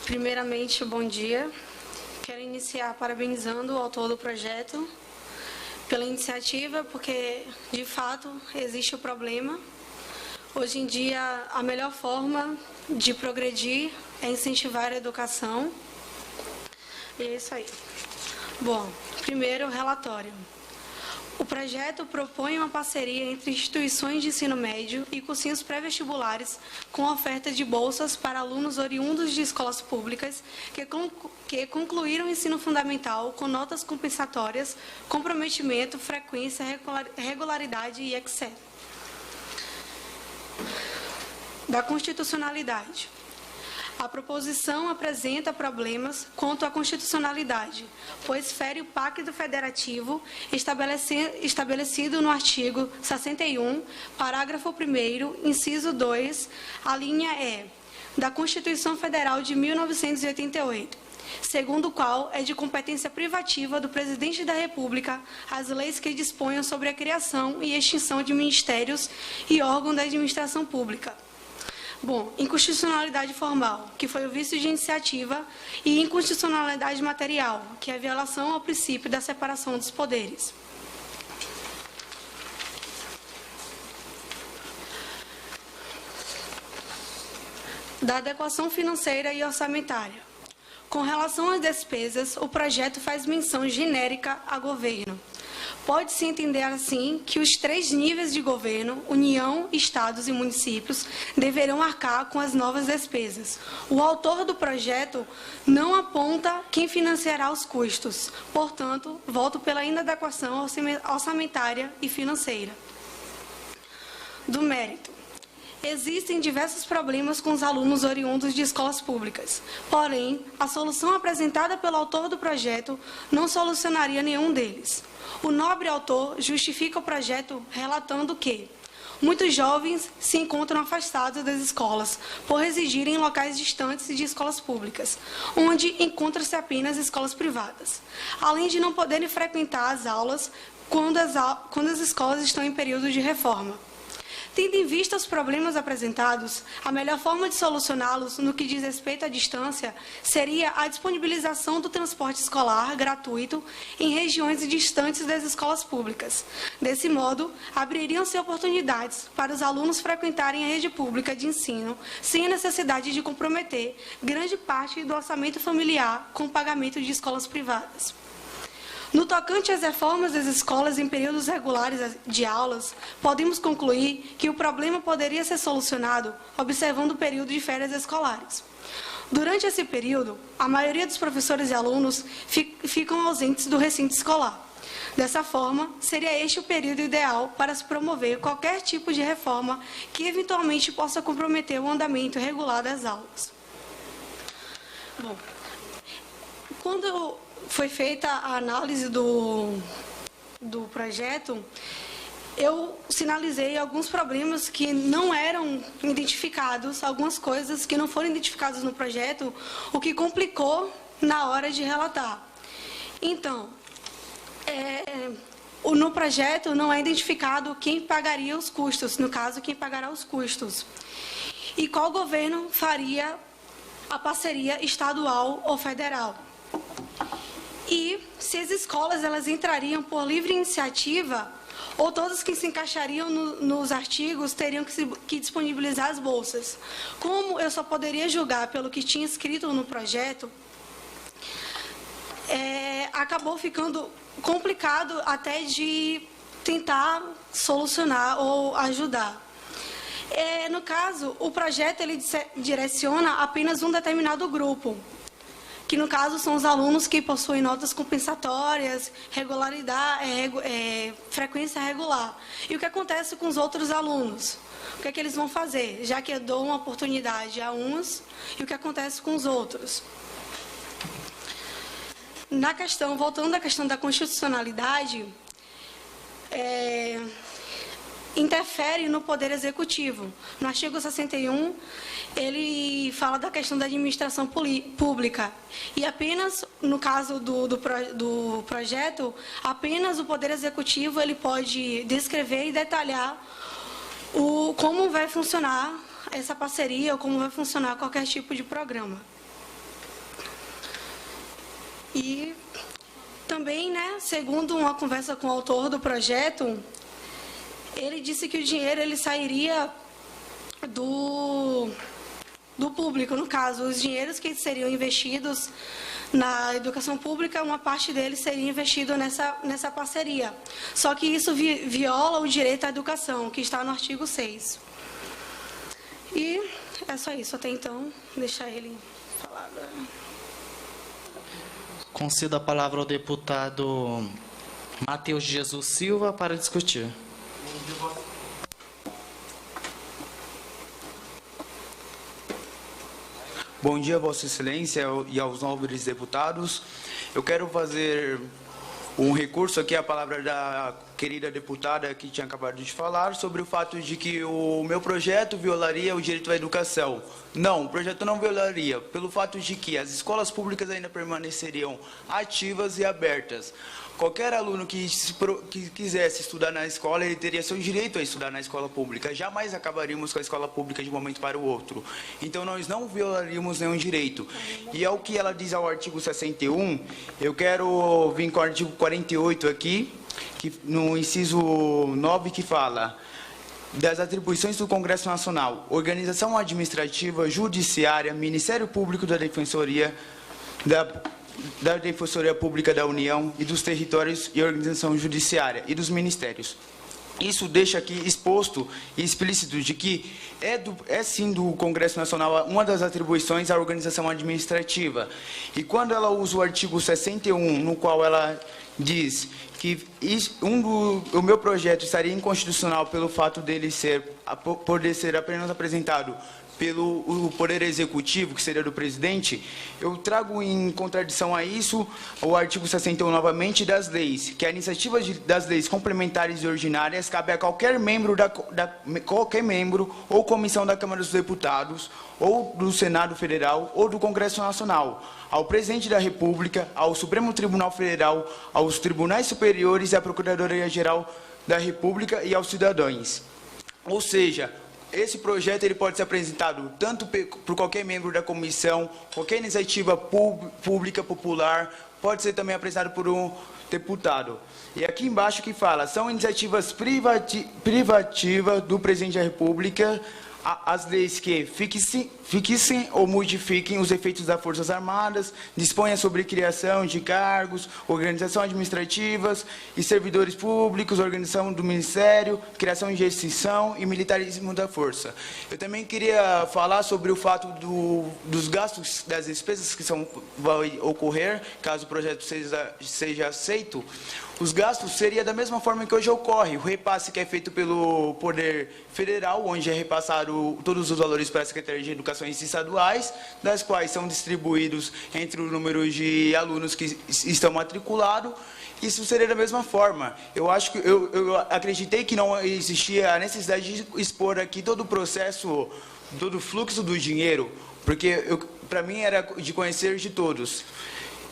Primeiramente, bom dia. Quero iniciar parabenizando o autor do projeto pela iniciativa, porque, de fato, existe o problema. Hoje em dia, a melhor forma de progredir é incentivar a educação. E é isso aí. Bom, primeiro, o relatório. O projeto propõe uma parceria entre instituições de ensino médio e cursinhos pré-vestibulares com oferta de bolsas para alunos oriundos de escolas públicas que concluíram o ensino fundamental com notas compensatórias, comprometimento, frequência, regularidade e etc. Da constitucionalidade. A proposição apresenta problemas quanto à constitucionalidade, pois fere o Pacto Federativo estabelecido no artigo 61, parágrafo 1º, inciso 2, a linha E, da Constituição Federal de 1988, segundo o qual é de competência privativa do Presidente da República as leis que disponham sobre a criação e extinção de ministérios e órgãos da administração pública. Bom, inconstitucionalidade formal, que foi o vício de iniciativa, e inconstitucionalidade material, que é a violação ao princípio da separação dos poderes. Da adequação financeira e orçamentária. Com relação às despesas, o projeto faz menção genérica a governo. Pode-se entender assim que os 3 níveis de governo, União, Estados e municípios, deverão arcar com as novas despesas. O autor do projeto não aponta quem financiará os custos. Portanto, voto pela inadequação orçamentária e financeira. Do mérito. Existem diversos problemas com os alunos oriundos de escolas públicas. Porém, a solução apresentada pelo autor do projeto não solucionaria nenhum deles. O nobre autor justifica o projeto relatando que muitos jovens se encontram afastados das escolas por residirem em locais distantes de escolas públicas, onde encontram-se apenas escolas privadas, além de não poderem frequentar as aulas quando as escolas estão em período de reforma. Tendo em vista os problemas apresentados, a melhor forma de solucioná-los no que diz respeito à distância seria a disponibilização do transporte escolar gratuito em regiões distantes das escolas públicas. Desse modo, abririam-se oportunidades para os alunos frequentarem a rede pública de ensino sem a necessidade de comprometer grande parte do orçamento familiar com o pagamento de escolas privadas. No tocante às reformas das escolas em períodos regulares de aulas, podemos concluir que o problema poderia ser solucionado observando o período de férias escolares. Durante esse período, a maioria dos professores e alunos ficam ausentes do recinto escolar. Dessa forma, seria este o período ideal para se promover qualquer tipo de reforma que eventualmente possa comprometer o andamento regular das aulas. Bom, quando foi feita a análise do projeto, eu sinalizei alguns problemas que não eram identificados, algumas coisas que não foram identificadas no projeto, o que complicou na hora de relatar. Então, no projeto não é identificado quem pagaria os custos, no caso, quem pagará os custos. E qual governo faria a parceria estadual ou federal. E se as escolas elas entrariam por livre iniciativa, ou todas que se encaixariam nos artigos teriam que disponibilizar as bolsas. Como eu só poderia julgar pelo que tinha escrito no projeto, acabou ficando complicado até de tentar solucionar ou ajudar. No caso, o projeto ele direciona apenas um determinado grupo, que no caso são os alunos que possuem notas compensatórias, frequência regular. E o que acontece com os outros alunos? O que é que eles vão fazer? Já que eu dou uma oportunidade a uns, e o que acontece com os outros? Voltando à questão da constitucionalidade, interfere no Poder Executivo. No artigo 61, ele fala da questão da administração pública. E apenas, no caso do projeto, apenas o Poder Executivo ele pode descrever e detalhar como vai funcionar essa parceria ou como vai funcionar qualquer tipo de programa. E também, né, segundo uma conversa com o autor do projeto, ele disse que o dinheiro ele sairia do público, no caso, os dinheiros que seriam investidos na educação pública, uma parte deles seria investido nessa parceria. Só que isso viola o direito à educação, que está no artigo 6. E é só isso, até então, deixar ele falar agora. Concedo a palavra ao deputado Matheus Jesus Silva para discutir. Bom dia, Vossa Excelência e aos nobres deputados. Eu quero fazer um recurso aqui à palavra da querida deputada que tinha acabado de falar sobre o fato de que o meu projeto violaria o direito à educação. Não, o projeto não violaria, pelo fato de que as escolas públicas ainda permaneceriam ativas e abertas. Qualquer aluno que quisesse estudar na escola, ele teria seu direito a estudar na escola pública. Jamais acabaríamos com a escola pública de um momento para o outro. Então, nós não violaríamos nenhum direito. E ao que ela diz ao artigo 61, eu quero vir com o artigo 48 aqui, que, no inciso 9, que fala das atribuições do Congresso Nacional, organização administrativa, judiciária, Ministério Público da Defensoria, da Defensoria Pública da União e dos territórios e organização judiciária e dos ministérios. Isso deixa aqui exposto e explícito de que é sim do Congresso Nacional uma das atribuições à organização administrativa. E quando ela usa o artigo 61, no qual ela diz que o meu projeto estaria inconstitucional pelo fato dele poder ser apenas apresentado pelo Poder Executivo, que seria do presidente, eu trago em contradição a isso o artigo 61 novamente das leis, que a iniciativa das leis complementares e ordinárias cabe a qualquer membro, qualquer membro ou comissão da Câmara dos Deputados, ou do Senado Federal, ou do Congresso Nacional, ao Presidente da República, ao Supremo Tribunal Federal, aos Tribunais Superiores e à Procuradoria-Geral da República e aos cidadãos. Ou seja, esse projeto ele pode ser apresentado tanto por qualquer membro da comissão, qualquer iniciativa pública popular, pode ser também apresentado por um deputado. E aqui embaixo que fala, são iniciativas privativas do Presidente da República, as leis que fixem ou modifiquem os efeitos das Forças Armadas, disponham sobre criação de cargos, organização administrativas e servidores públicos, organização do Ministério, criação de extinção e militarismo da força. Eu também queria falar sobre o fato dos gastos, das despesas que vai ocorrer, caso o projeto seja aceito. Os gastos seria da mesma forma que hoje ocorre, o repasse que é feito pelo Poder Federal, onde é repassado todos os valores para a Secretaria de Educação estaduais, das quais são distribuídos entre o número de alunos que estão matriculados. Isso seria da mesma forma. Eu acreditei que não existia a necessidade de expor aqui todo o processo, todo o fluxo do dinheiro, porque para mim era de conhecer de todos.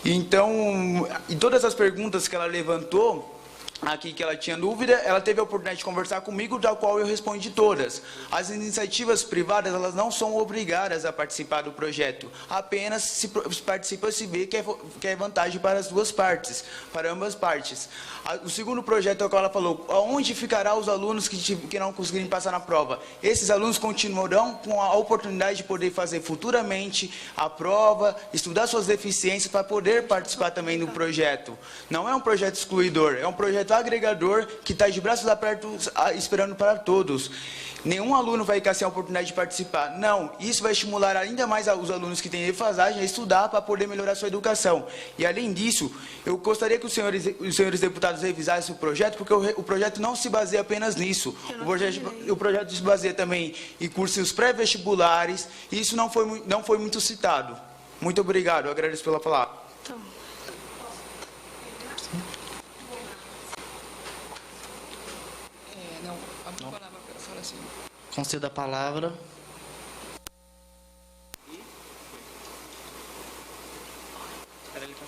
Então, em todas as perguntas que ela levantou, aqui que ela tinha dúvida, ela teve a oportunidade de conversar comigo, da qual eu respondi todas. As iniciativas privadas, elas não são obrigadas a participar do projeto, apenas se participa se vê que é vantagem para as duas partes, para ambas partes. O segundo projeto é o que ela falou, onde ficará os alunos que não conseguirem passar na prova? Esses alunos continuarão com a oportunidade de poder fazer futuramente a prova, estudar suas deficiências para poder participar também do projeto. Não é um projeto excluidor, é um projeto agregador que está de braços abertos esperando para todos. Nenhum aluno vai ficar sem a oportunidade de participar. Não, isso vai estimular ainda mais os alunos que têm defasagem a estudar para poder melhorar sua educação. E além disso, eu gostaria que os senhores deputados revisassem o projeto, porque o projeto não se baseia apenas nisso. O projeto se baseia também em cursos pré-vestibulares, e isso não foi muito citado. Muito obrigado, eu agradeço pela palavra. Então. Conceda a palavra.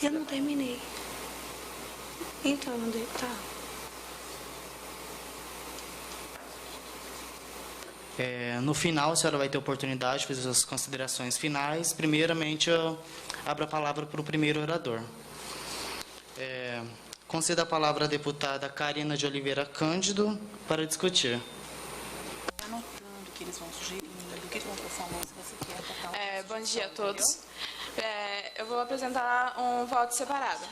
Eu não terminei. Então, não dei. Tá. No final, a senhora vai ter oportunidade de fazer as considerações finais. Primeiramente, eu abro a palavra para o primeiro orador. Conceda a palavra à deputada Karina de Oliveira Cândido para discutir. Anotando o que eles vão sugerindo, o que eles vão falando, se você quer tocar Bom dia a todos. Eu vou apresentar um voto separado.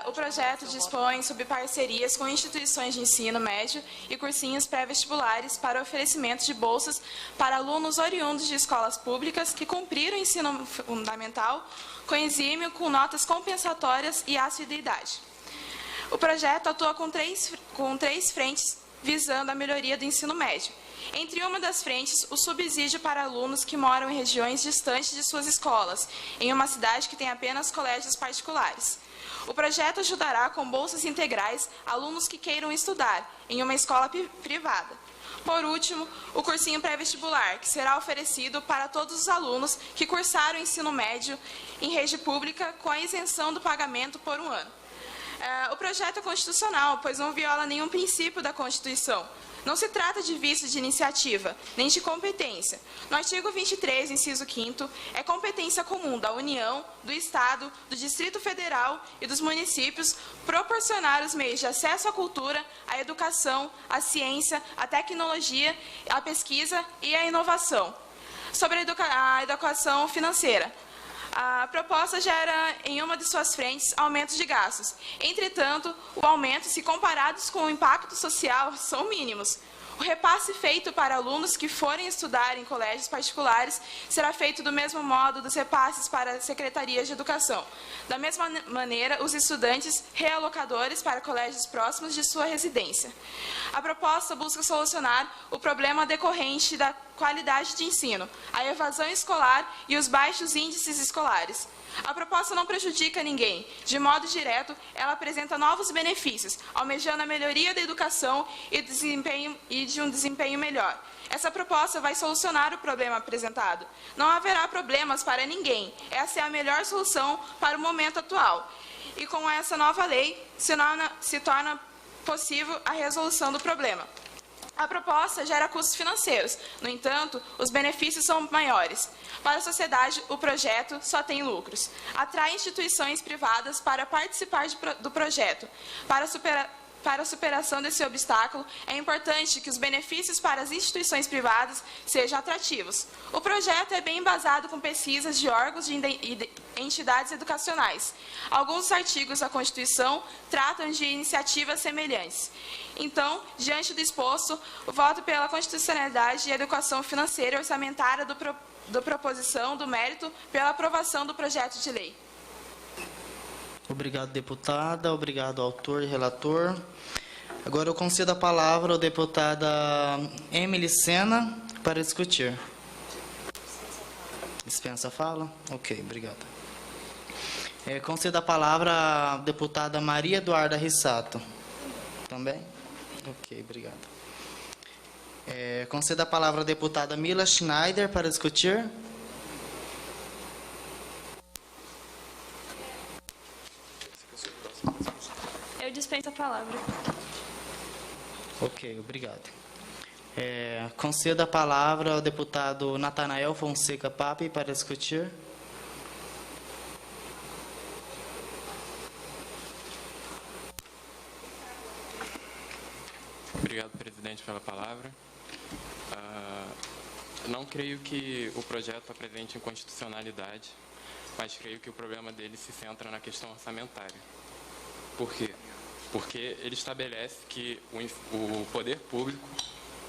O projeto dispõe sobre parcerias com instituições de ensino médio e cursinhos pré-vestibulares para oferecimento de bolsas para alunos oriundos de escolas públicas que cumpriram o ensino fundamental com exímio, com notas compensatórias e assiduidade. O projeto atua com três frentes visando a melhoria do ensino médio. Entre uma das frentes, o subsídio para alunos que moram em regiões distantes de suas escolas, em uma cidade que tem apenas colégios particulares. O projeto ajudará com bolsas integrais alunos que queiram estudar em uma escola privada. Por último, o cursinho pré-vestibular, que será oferecido para todos os alunos que cursaram o ensino médio em rede pública com a isenção do pagamento por um ano. O projeto é constitucional, pois não viola nenhum princípio da Constituição. Não se trata de vício de iniciativa, nem de competência. No artigo 23, inciso 5º, é competência comum da União, do Estado, do Distrito Federal e dos municípios proporcionar os meios de acesso à cultura, à educação, à ciência, à tecnologia, à pesquisa e à inovação. Sobre a educação financeira. A proposta gera, em uma de suas frentes, aumentos de gastos. Entretanto, o aumento, se comparados com o impacto social, são mínimos. O repasse feito para alunos que forem estudar em colégios particulares será feito do mesmo modo dos repasses para as secretarias de educação. Da mesma maneira, os estudantes realocadores para colégios próximos de sua residência. A proposta busca solucionar o problema decorrente da qualidade de ensino, a evasão escolar e os baixos índices escolares. A proposta não prejudica ninguém. De modo direto, ela apresenta novos benefícios, almejando a melhoria da educação e de um desempenho melhor. Essa proposta vai solucionar o problema apresentado. Não haverá problemas para ninguém. Essa é a melhor solução para o momento atual. E com essa nova lei, se torna possível a resolução do problema. A proposta gera custos financeiros, no entanto, os benefícios são maiores. Para a sociedade, o projeto só tem lucros. Atrai instituições privadas para participar do projeto. Para a superação desse obstáculo, é importante que os benefícios para as instituições privadas sejam atrativos. O projeto é bem embasado com pesquisas de órgãos e entidades educacionais. Alguns artigos da Constituição tratam de iniciativas semelhantes. Então, diante do exposto, o voto pela constitucionalidade e educação financeira e orçamentária da proposição do mérito pela aprovação do projeto de lei. Obrigado, deputada. Obrigado, autor e relator. Agora eu concedo a palavra à deputada Emily Sena para discutir. Dispensa a fala? Ok, obrigado. Concedo a palavra à deputada Maria Eduarda Rissato. Também? Ok, obrigado. Concedo a palavra à deputada Mila Schneider para discutir. Eu dispenso a palavra. Ok, obrigado. Concedo a palavra ao deputado Natanael Fonseca Pape para discutir. Obrigado, presidente, pela palavra. Não creio que o projeto apresente inconstitucionalidade, mas creio que o problema dele se centra na questão orçamentária. Por quê? Porque ele estabelece que o poder público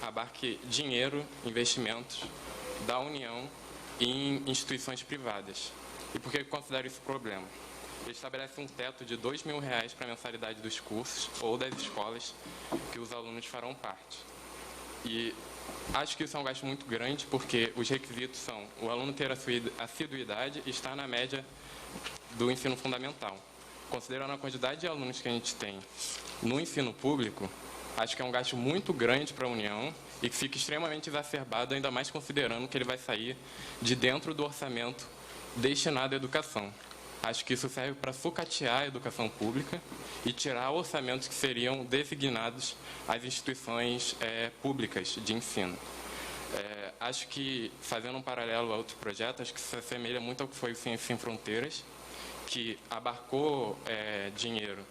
abarque dinheiro, investimentos da União em instituições privadas. E por que eu considero isso problema? Ele estabelece um teto de R$2.000 para a mensalidade dos cursos ou das escolas que os alunos farão parte. E acho que isso é um gasto muito grande, porque os requisitos são o aluno ter a sua assiduidade e estar na média do ensino fundamental. Considerando a quantidade de alunos que a gente tem no ensino público, acho que é um gasto muito grande para a União e que fica extremamente exacerbado, ainda mais considerando que ele vai sair de dentro do orçamento destinado à educação. Acho que isso serve para sucatear a educação pública e tirar orçamentos que seriam designados às instituições públicas de ensino. Acho que, fazendo um paralelo a outro projeto, acho que isso se assemelha muito ao que foi o Ciência Sem Fronteiras, que abarcou dinheiro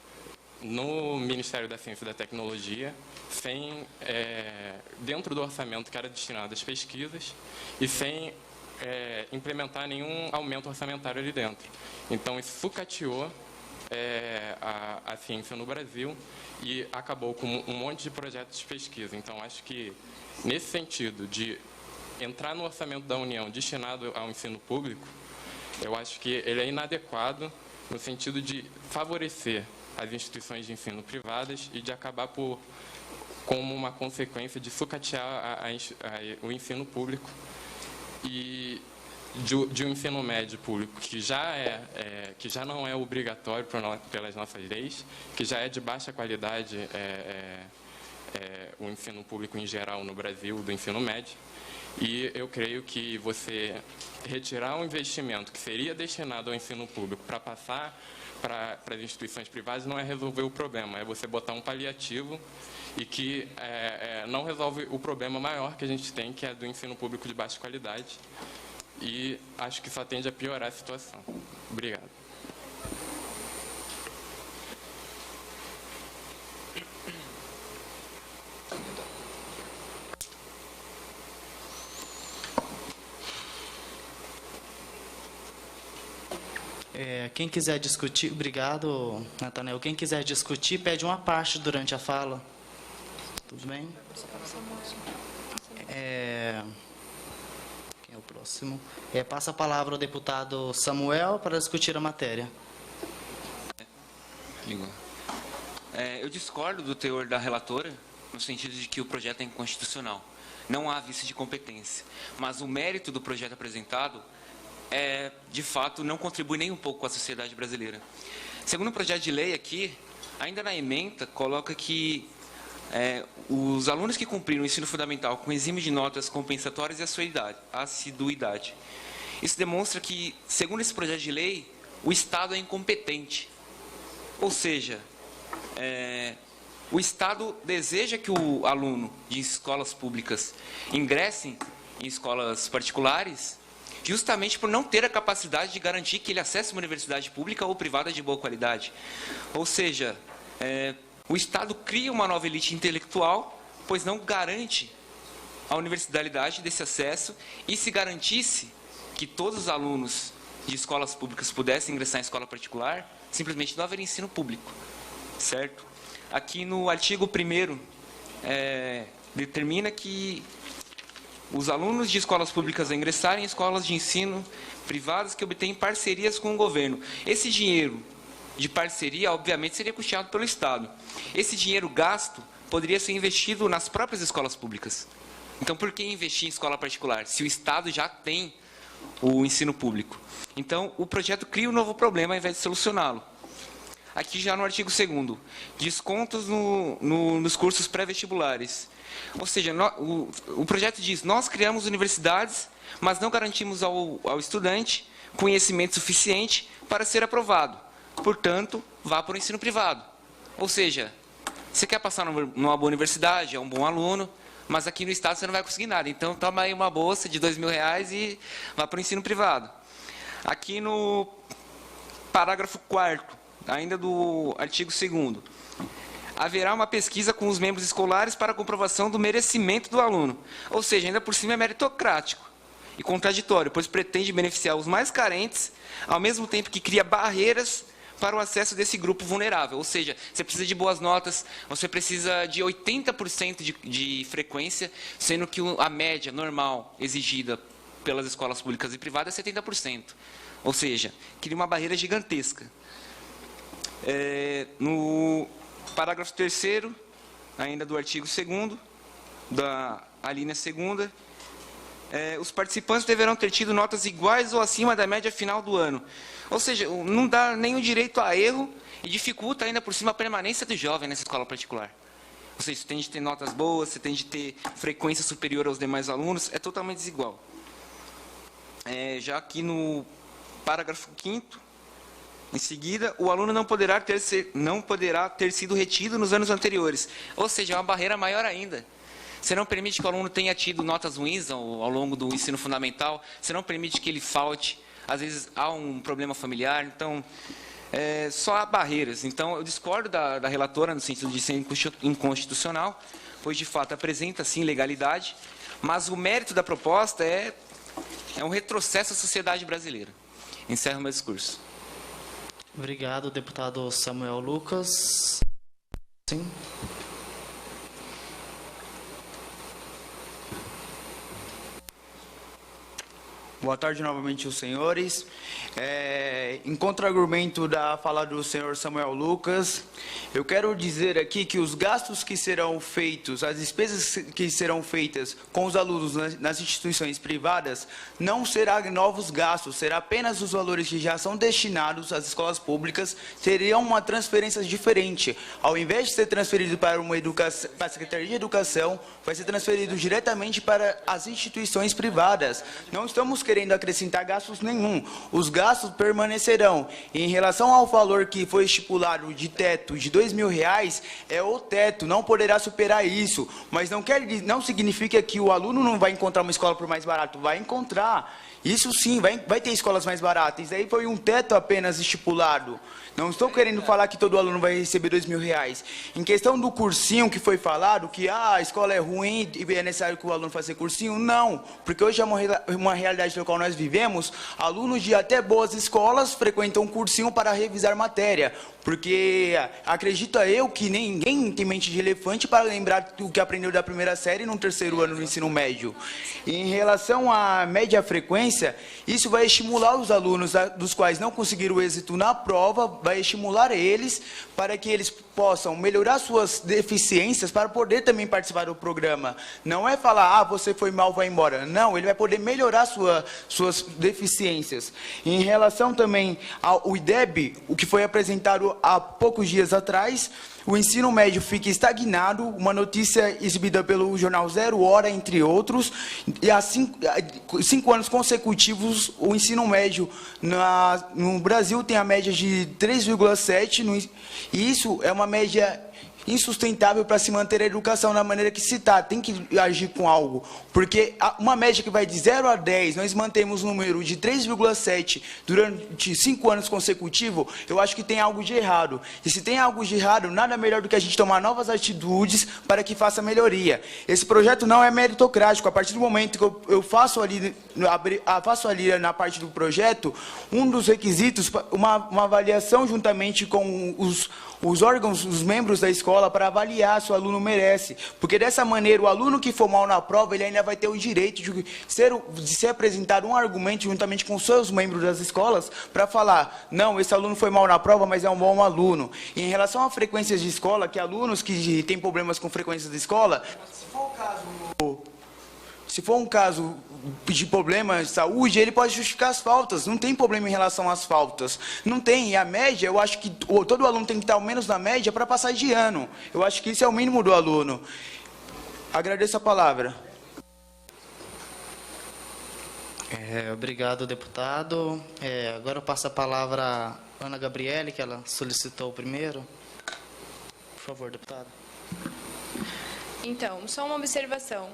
no Ministério da Ciência e da Tecnologia, dentro do orçamento que era destinado às pesquisas e sem implementar nenhum aumento orçamentário ali dentro. Então, isso sucateou a ciência no Brasil e acabou com um monte de projetos de pesquisa. Então, acho que, nesse sentido de entrar no orçamento da União destinado ao ensino público, eu acho que ele é inadequado no sentido de favorecer as instituições de ensino privadas e de acabar como uma consequência de sucatear o ensino público e de um ensino médio público que já não é obrigatório pelas nossas leis, que já é de baixa qualidade o ensino público em geral no Brasil, do ensino médio. E eu creio que você retirar um investimento que seria destinado ao ensino público para passar para as instituições privadas não é resolver o problema, é você botar um paliativo e que não resolve o problema maior que a gente tem, que é do ensino público de baixa qualidade. E acho que só tende a piorar a situação. Obrigado. Quem quiser discutir, obrigado, Nathanael. Quem quiser discutir, pede uma parte durante a fala. Tudo bem? Quem é o próximo? Passa a palavra ao deputado Samuel para discutir a matéria. Eu discordo do teor da relatora, no sentido de que o projeto é inconstitucional. Não há vício de competência. Mas o mérito do projeto apresentado de fato, não contribui nem um pouco com a sociedade brasileira. Segundo o projeto de lei aqui, ainda na ementa, coloca que os alunos que cumpriram o ensino fundamental com exame de notas compensatórias e assiduidade. Isso demonstra que, segundo esse projeto de lei, o Estado é incompetente. Ou seja, o Estado deseja que o aluno de escolas públicas ingresse em escolas particulares, justamente por não ter a capacidade de garantir que ele acesse uma universidade pública ou privada de boa qualidade. Ou seja, o Estado cria uma nova elite intelectual, pois não garante a universalidade desse acesso, e se garantisse que todos os alunos de escolas públicas pudessem ingressar em escola particular, simplesmente não haveria ensino público, certo? Aqui no artigo 1º, determina que os alunos de escolas públicas a ingressarem em escolas de ensino privadas que obtêm parcerias com o governo. Esse dinheiro de parceria, obviamente, seria custeado pelo Estado. Esse dinheiro gasto poderia ser investido nas próprias escolas públicas. Então, por que investir em escola particular, se o Estado já tem o ensino público? Então, o projeto cria um novo problema ao invés de solucioná-lo. Aqui já no artigo 2º, descontos nos cursos pré-vestibulares. Ou seja, o projeto diz, nós criamos universidades, mas não garantimos ao estudante conhecimento suficiente para ser aprovado. Portanto, vá para o ensino privado. Ou seja, você quer passar numa boa universidade, é um bom aluno, mas aqui no Estado você não vai conseguir nada. Então, toma aí uma bolsa de R$2.000 e vá para o ensino privado. Aqui no parágrafo 4º, ainda do artigo 2º, haverá uma pesquisa com os membros escolares para a comprovação do merecimento do aluno. Ou seja, ainda por cima é meritocrático e contraditório, pois pretende beneficiar os mais carentes, ao mesmo tempo que cria barreiras para o acesso desse grupo vulnerável. Ou seja, você precisa de boas notas, você precisa de 80% de frequência, sendo que a média normal exigida pelas escolas públicas e privadas é 70%. Ou seja, cria uma barreira gigantesca. No parágrafo 3º, ainda do artigo 2º, da alínea 2ª, os participantes deverão ter tido notas iguais ou acima da média final do ano. Ou seja, não dá nenhum direito a erro e dificulta ainda por cima a permanência do jovem nessa escola particular. Ou seja, você tem de ter notas boas, você tem de ter frequência superior aos demais alunos, é totalmente desigual. Já aqui no parágrafo 5º, em seguida, o aluno não poderá ter sido retido nos anos anteriores. Ou seja, é uma barreira maior ainda. Você não permite que o aluno tenha tido notas ruins ao longo do ensino fundamental, você não permite que ele falte às vezes há um problema familiar, então só há barreiras. Então eu discordo da relatora no sentido de ser inconstitucional, pois de fato apresenta sim legalidade, mas o mérito da proposta é um retrocesso à sociedade brasileira. Encerro meu discurso. Obrigado, deputado Samuel Lucas. Sim. Boa tarde novamente, os senhores. Em contra-argumento da fala do senhor Samuel Lucas, eu quero dizer aqui que os gastos que serão feitos, as despesas que serão feitas com os alunos nas instituições privadas, não será novos gastos, será apenas os valores que já são destinados às escolas públicas, seriam uma transferência diferente. Ao invés de ser transferido para a Secretaria de Educação, vai ser transferido diretamente para as instituições privadas. Não estamos querendo acrescentar gastos nenhum. Os gastos permanecerão. E em relação ao valor que foi estipulado de teto de R$2.000, é o teto, não poderá superar isso. Mas não significa que o aluno não vai encontrar uma escola por mais barato. Vai encontrar. Isso sim, vai ter escolas mais baratas. Isso aí foi um teto apenas estipulado. Não estou querendo falar que todo aluno vai receber R$2.000. Em questão do cursinho que foi falado, que a escola é ruim e é necessário que o aluno faça cursinho, não. Porque hoje é uma realidade na qual nós vivemos, alunos de até boas escolas frequentam cursinho para revisar matéria. Porque acredito eu que ninguém tem mente de elefante para lembrar o que aprendeu da primeira série no terceiro ano do ensino médio. E em relação à média frequência, isso vai estimular os alunos dos quais não conseguiram êxito na prova, vai estimular eles para que eles possam melhorar suas deficiências para poder também participar do programa. Não é falar, você foi mal, vai embora. Não, ele vai poder melhorar suas deficiências. Em relação também ao IDEB, o que foi apresentado há poucos dias atrás, o ensino médio fica estagnado, uma notícia exibida pelo jornal Zero Hora, entre outros, e há 5 anos consecutivos o ensino médio no Brasil tem a média de 3,7, e isso é uma média insustentável para se manter a educação da maneira que se está. Tem que agir com algo. Porque uma média que vai de 0 a 10, nós mantemos um número de 3,7 durante 5 anos consecutivos, eu acho que tem algo de errado. E se tem algo de errado, nada melhor do que a gente tomar novas atitudes para que faça melhoria. Esse projeto não é meritocrático. A partir do momento que eu faço ali na parte do projeto, um dos requisitos, uma avaliação juntamente com os órgãos, os membros da escola, para avaliar se o aluno merece. Porque dessa maneira, o aluno que for mal na prova, ele ainda vai ter o direito de ser apresentado um argumento juntamente com os seus membros das escolas para falar, não, esse aluno foi mal na prova, mas é um bom aluno. E em relação a frequências de escola, que alunos que têm problemas com frequências de escola, se for um caso de problema de saúde, ele pode justificar as faltas. Não tem problema em relação às faltas. Não tem. E a média, eu acho que todo aluno tem que estar ao menos na média para passar de ano. Eu acho que isso é o mínimo do aluno. Agradeço a palavra. Obrigado, deputado. Agora eu passo a palavra à Ana Gabriele, que ela solicitou primeiro. Por favor, deputada. Então, só uma observação.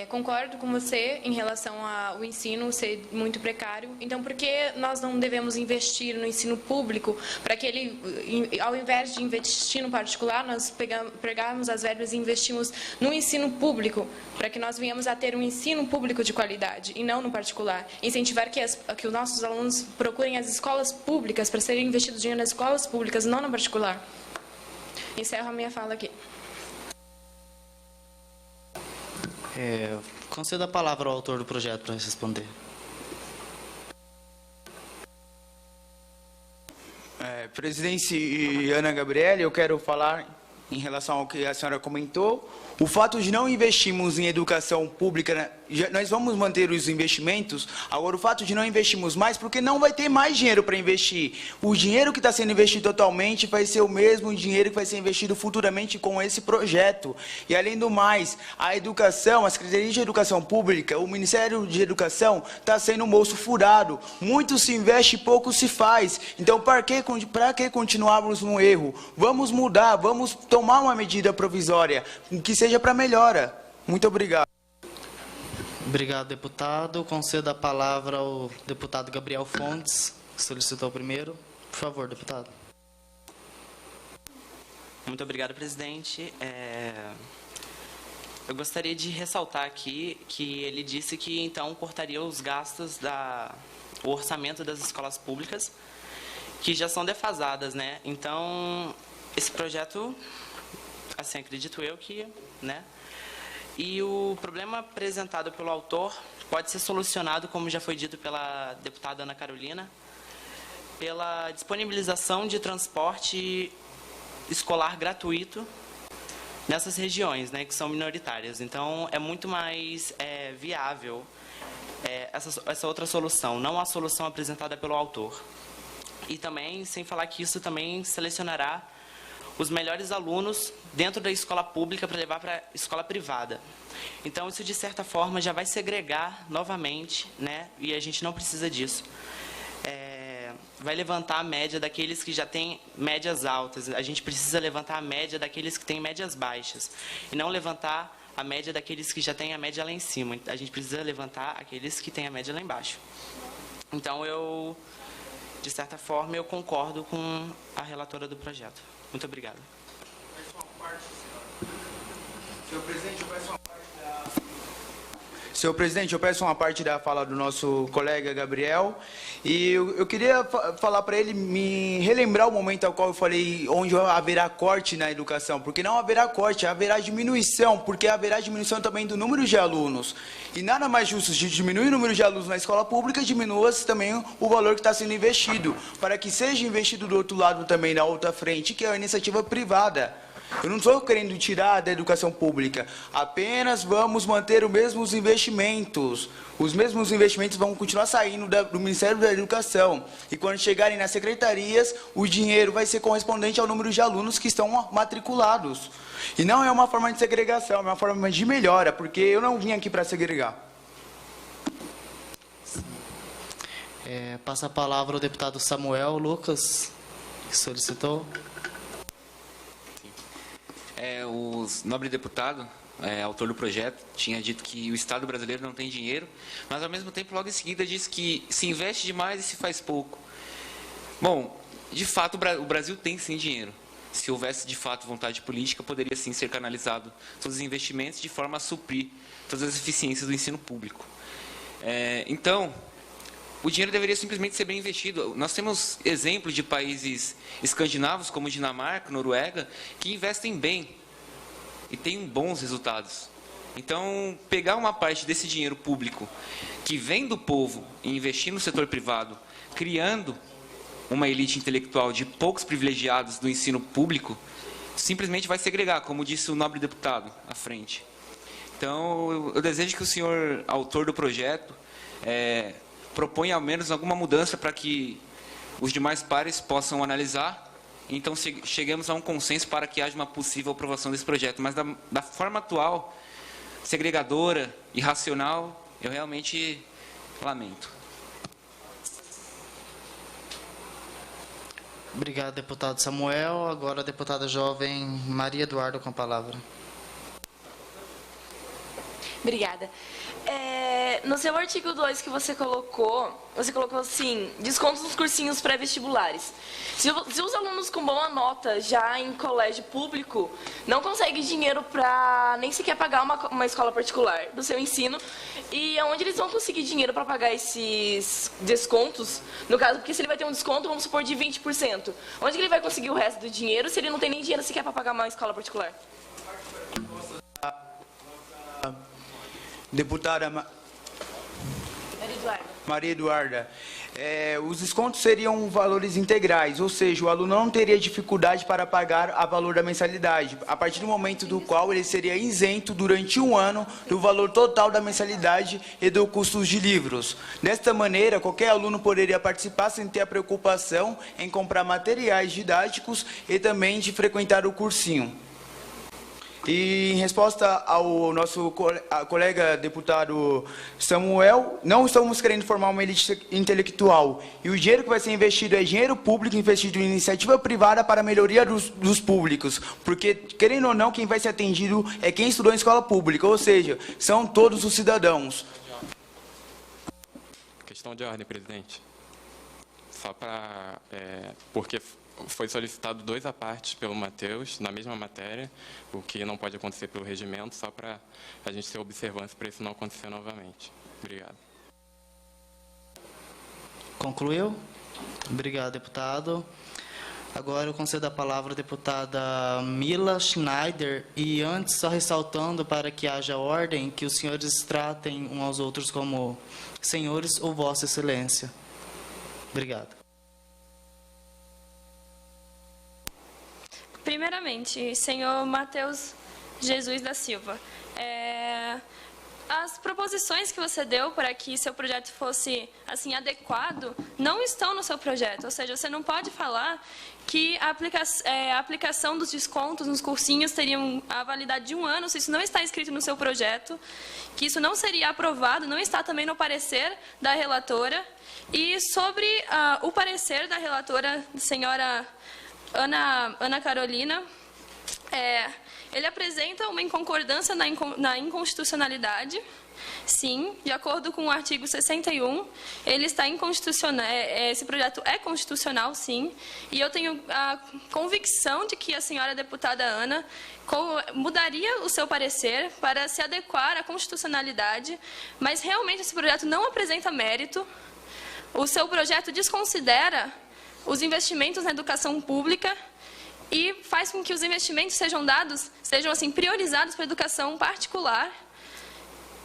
Concordo com você em relação ao ensino ser muito precário. Então, por que nós não devemos investir no ensino público para que ele, ao invés de investir no particular, nós pegarmos as verbas e investimos no ensino público, para que nós venhamos a ter um ensino público de qualidade e não no particular. Incentivar que os nossos alunos procurem as escolas públicas para serem investidos dinheiro nas escolas públicas, não no particular. Encerro a minha fala aqui. Concedo a palavra ao autor do projeto para responder. Presidente e Ana Gabriele, eu quero falar em relação ao que a senhora comentou. O fato de não investirmos em educação pública, nós vamos manter os investimentos. Agora, o fato de não investirmos mais, porque não vai ter mais dinheiro para investir. O dinheiro que está sendo investido atualmente vai ser o mesmo dinheiro que vai ser investido futuramente com esse projeto. E, além do mais, a educação, a Secretaria de Educação Pública, o Ministério de Educação está sendo um bolso furado. Muito se investe e pouco se faz. Então, para que continuarmos no erro? Vamos mudar, vamos tomar uma medida provisória que seja para melhora. Muito obrigado. Obrigado, deputado. Concedo a palavra ao deputado Gabriel Fontes, que solicitou primeiro. Por favor, deputado. Muito obrigado, presidente. Eu gostaria de ressaltar aqui que ele disse que, então, cortaria os gastos o orçamento das escolas públicas, que já são defasadas, né? Então, esse projeto, assim, acredito eu que, né? E o problema apresentado pelo autor pode ser solucionado, como já foi dito pela deputada Ana Carolina, pela disponibilização de transporte escolar gratuito nessas regiões, né, que são minoritárias. Então, é muito mais viável essa outra solução, não a solução apresentada pelo autor. E também, sem falar que isso também selecionará os melhores alunos dentro da escola pública para levar para a escola privada. Então, isso, de certa forma, já vai segregar novamente, né? E a gente não precisa disso. Vai levantar a média daqueles que já têm médias altas. A gente precisa levantar a média daqueles que têm médias baixas. E não levantar a média daqueles que já têm a média lá em cima. A gente precisa levantar aqueles que têm a média lá embaixo. Então, de certa forma, eu concordo com a relatora do projeto. Muito obrigado. Senhor presidente, eu peço uma parte da fala do nosso colega Gabriel. E eu queria falar para ele me relembrar o momento ao qual eu falei onde haverá corte na educação. Porque não haverá corte, haverá diminuição. Porque haverá diminuição também do número de alunos. E nada mais justo de diminuir o número de alunos na escola pública, diminua-se também o valor que está sendo investido. Para que seja investido do outro lado também, na outra frente, que é a iniciativa privada. Eu não estou querendo tirar da educação pública, apenas vamos manter os mesmos investimentos. Os mesmos investimentos vão continuar saindo do Ministério da Educação. E quando chegarem nas secretarias, o dinheiro vai ser correspondente ao número de alunos que estão matriculados. E não é uma forma de segregação, é uma forma de melhora, porque eu não vim aqui para segregar. Passa a palavra ao deputado Samuel Lucas, que solicitou. O nobre deputado, autor do projeto, tinha dito que o Estado brasileiro não tem dinheiro, mas, ao mesmo tempo, logo em seguida, disse que se investe demais e se faz pouco. Bom, de fato, o Brasil tem, sim, dinheiro. Se houvesse, de fato, vontade política, poderia, sim, ser canalizado todos os investimentos de forma a suprir todas as eficiências do ensino público. Então, o dinheiro deveria simplesmente ser bem investido. Nós temos exemplos de países escandinavos, como Dinamarca, Noruega, que investem bem e têm bons resultados. Então, pegar uma parte desse dinheiro público que vem do povo e investir no setor privado, criando uma elite intelectual de poucos privilegiados do ensino público, simplesmente vai segregar, como disse o nobre deputado à frente. Então, eu desejo que o senhor, autor do projeto, proponha ao menos alguma mudança para que os demais pares possam analisar. Então, cheguemos a um consenso para que haja uma possível aprovação desse projeto. Mas, da forma atual, segregadora, irracional, eu realmente lamento. Obrigado, deputado Samuel. Agora a deputada jovem Maria Eduarda com a palavra. Obrigada. No seu artigo 2 que você colocou assim, descontos nos cursinhos pré-vestibulares. Se os alunos com boa nota já em colégio público não conseguem dinheiro para nem sequer pagar uma escola particular do seu ensino, e onde eles vão conseguir dinheiro para pagar esses descontos? No caso, porque se ele vai ter um desconto, vamos supor, de 20%. Onde ele vai conseguir o resto do dinheiro se ele não tem nem dinheiro sequer para pagar uma escola particular? Deputada Maria Eduarda, os descontos seriam valores integrais, ou seja, o aluno não teria dificuldade para pagar o valor da mensalidade, a partir do momento do qual ele seria isento durante um ano do valor total da mensalidade e do custo de livros. Desta maneira, qualquer aluno poderia participar sem ter a preocupação em comprar materiais didáticos e também de frequentar o cursinho. E em resposta ao nosso colega deputado Samuel, não estamos querendo formar uma elite intelectual. E o dinheiro que vai ser investido é dinheiro público investido em iniciativa privada para a melhoria dos públicos. Porque, querendo ou não, quem vai ser atendido é quem estudou em escola pública, ou seja, são todos os cidadãos. questão de ordem, presidente. Só para... porque foi solicitado 2 à parte pelo Matheus, na mesma matéria, o que não pode acontecer pelo regimento, só para a gente ter observância para isso não acontecer novamente. Obrigado. Concluiu? Obrigado, deputado. Agora eu concedo a palavra à deputada Mila Schneider, e antes, só ressaltando para que haja ordem, que os senhores tratem uns aos outros como senhores ou vossa excelência. Obrigado. Primeiramente, senhor Matheus Jesus da Silva, as proposições que você deu para que seu projeto fosse assim adequado não estão no seu projeto, ou seja, você não pode falar que a aplicação dos descontos nos cursinhos teriam a validade de 1 ano, se isso não está escrito no seu projeto, que isso não seria aprovado, não está também no parecer da relatora. E sobre o parecer da relatora, senhora Ana Carolina, ele apresenta uma inconcordância na inconstitucionalidade. Sim, de acordo com o artigo 61, ele está inconstitucional. Esse projeto é constitucional, sim, e eu tenho a convicção de que a senhora deputada Ana mudaria o seu parecer para se adequar à constitucionalidade, mas realmente esse projeto não apresenta mérito. O seu projeto desconsidera os investimentos na educação pública e faz com que os investimentos sejam assim, priorizados para a educação particular,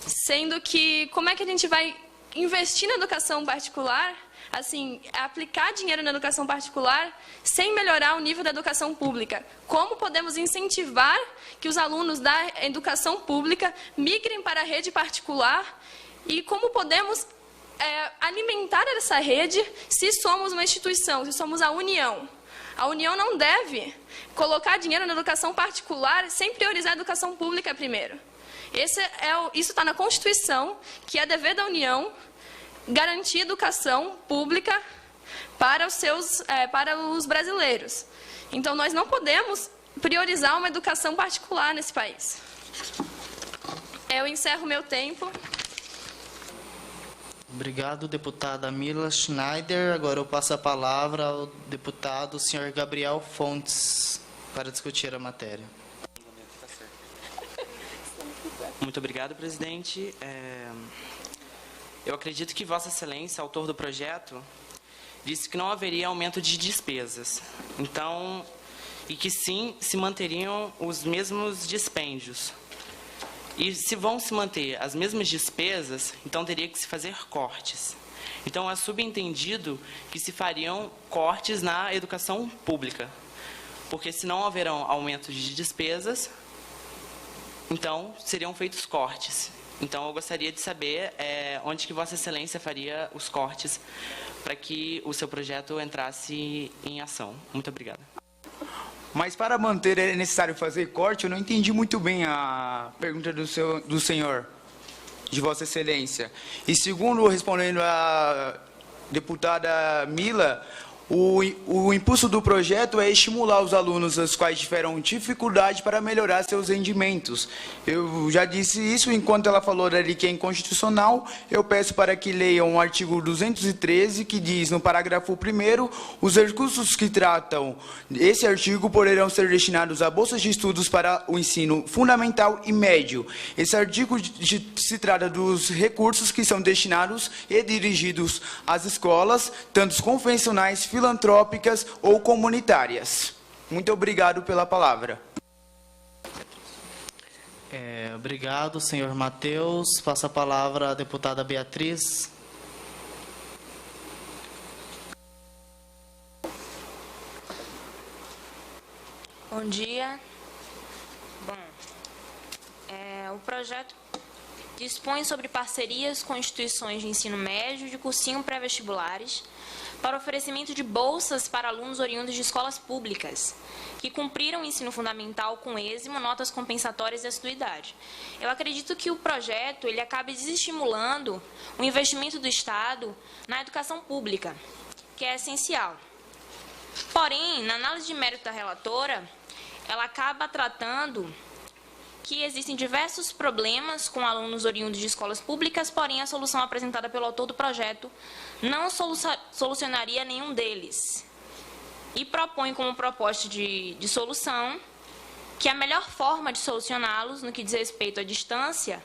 sendo que, como é que a gente vai investir na educação particular, assim, aplicar dinheiro na educação particular, sem melhorar o nível da educação pública? Como podemos incentivar que os alunos da educação pública migrem para a rede particular? E como podemos alimentar essa rede se somos uma instituição, se somos a União? A União não deve colocar dinheiro na educação particular sem priorizar a educação pública primeiro. Isso está na Constituição, que é dever da União garantir educação pública para os brasileiros. Então, nós não podemos priorizar uma educação particular nesse país. Eu encerro meu tempo. Obrigado, deputada Mila Schneider. Agora eu passo a palavra ao deputado senhor Gabriel Fontes para discutir a matéria. Muito obrigado, presidente. Eu acredito que Vossa Excelência, autor do projeto, disse que não haveria aumento de despesas. Então, e que sim, se manteriam os mesmos dispêndios. E se vão se manter as mesmas despesas, então teria que se fazer cortes. Então, é subentendido que se fariam cortes na educação pública. Porque se não haverão aumento de despesas, então seriam feitos cortes. Então, eu gostaria de saber onde que Vossa Excelência faria os cortes para que o seu projeto entrasse em ação. Muito obrigado. Mas para manter é necessário fazer corte? Eu não entendi muito bem a pergunta do senhor, de Vossa Excelência. E segundo, respondendo a deputada Mila, o impulso do projeto é estimular os alunos os quais tiveram dificuldade para melhorar seus rendimentos. Eu já disse isso enquanto ela falou ali que é inconstitucional. Eu peço para que leiam o artigo 213, que diz no parágrafo 1º, os recursos que tratam esse artigo poderão ser destinados a bolsas de estudos para o ensino fundamental e médio. Esse artigo se trata dos recursos que são destinados e dirigidos às escolas, tanto convencionais, filantrópicas ou comunitárias. Muito obrigado pela palavra. Obrigado, senhor Matheus. Passo a palavra à deputada Beatriz. Bom dia. Bom, o projeto dispõe sobre parcerias com instituições de ensino médio de cursinho pré-vestibulares para oferecimento de bolsas para alunos oriundos de escolas públicas que cumpriram o ensino fundamental com êxito, notas compensatórias e assiduidade. Eu acredito que o projeto ele acabe desestimulando o investimento do Estado na educação pública, que é essencial. Porém, na análise de mérito da relatora, ela acaba tratando que existem diversos problemas com alunos oriundos de escolas públicas, porém a solução apresentada pelo autor do projeto não solucionaria nenhum deles. E propõe como proposta de solução que a melhor forma de solucioná-los, no que diz respeito à distância,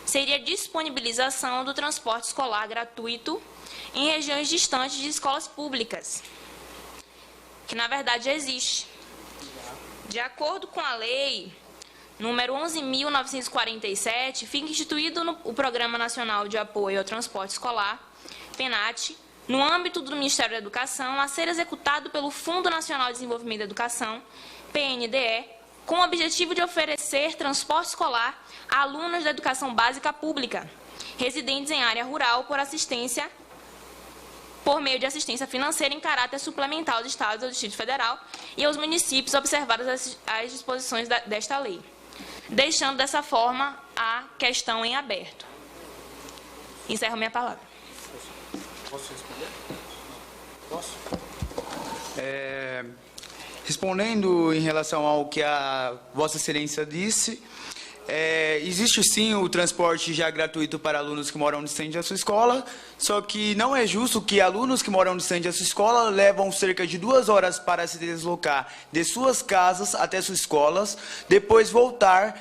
seria a disponibilização do transporte escolar gratuito em regiões distantes de escolas públicas, que na verdade já existe. De acordo com a lei número 11.947, fica instituído o Programa Nacional de Apoio ao Transporte Escolar, PENAT, no âmbito do Ministério da Educação, a ser executado pelo Fundo Nacional de Desenvolvimento da Educação, PNDE, com o objetivo de oferecer transporte escolar a alunos da educação básica pública, residentes em área rural, por meio de assistência financeira em caráter suplementar aos Estados e ao Distrito Federal e aos municípios, observadas as disposições desta lei, deixando dessa forma a questão em aberto. Encerro minha palavra. Posso responder? Posso? Respondendo em relação ao que a Vossa Excelência disse, existe sim o transporte já gratuito para alunos que moram distante da sua escola, só que não é justo que alunos que moram distante da sua escola levam cerca de 2 horas para se deslocar de suas casas até suas escolas, depois voltar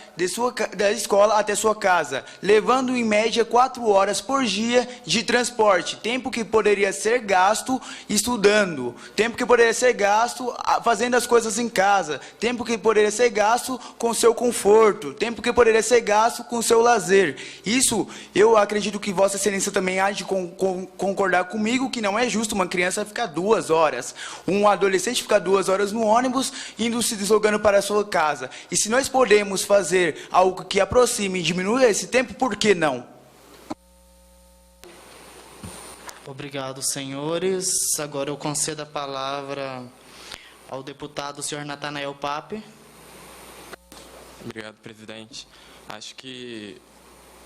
da escola até sua casa, levando em média 4 horas por dia de transporte, tempo que poderia ser gasto estudando, tempo que poderia ser gasto fazendo as coisas em casa, tempo que poderia ser gasto com seu conforto, tempo que poderia ser gasto com seu lazer. Isso, eu acredito que Vossa Excelência também há de concordar comigo, que não é justo uma criança ficar 2 horas, um adolescente ficar 2 horas no ônibus, indo se deslocando para a sua casa. E se nós podemos fazer algo que aproxime e diminua esse tempo, por que não? Obrigado, senhores. Agora eu concedo a palavra ao deputado senhor Natanael Pape. Obrigado, presidente. Acho que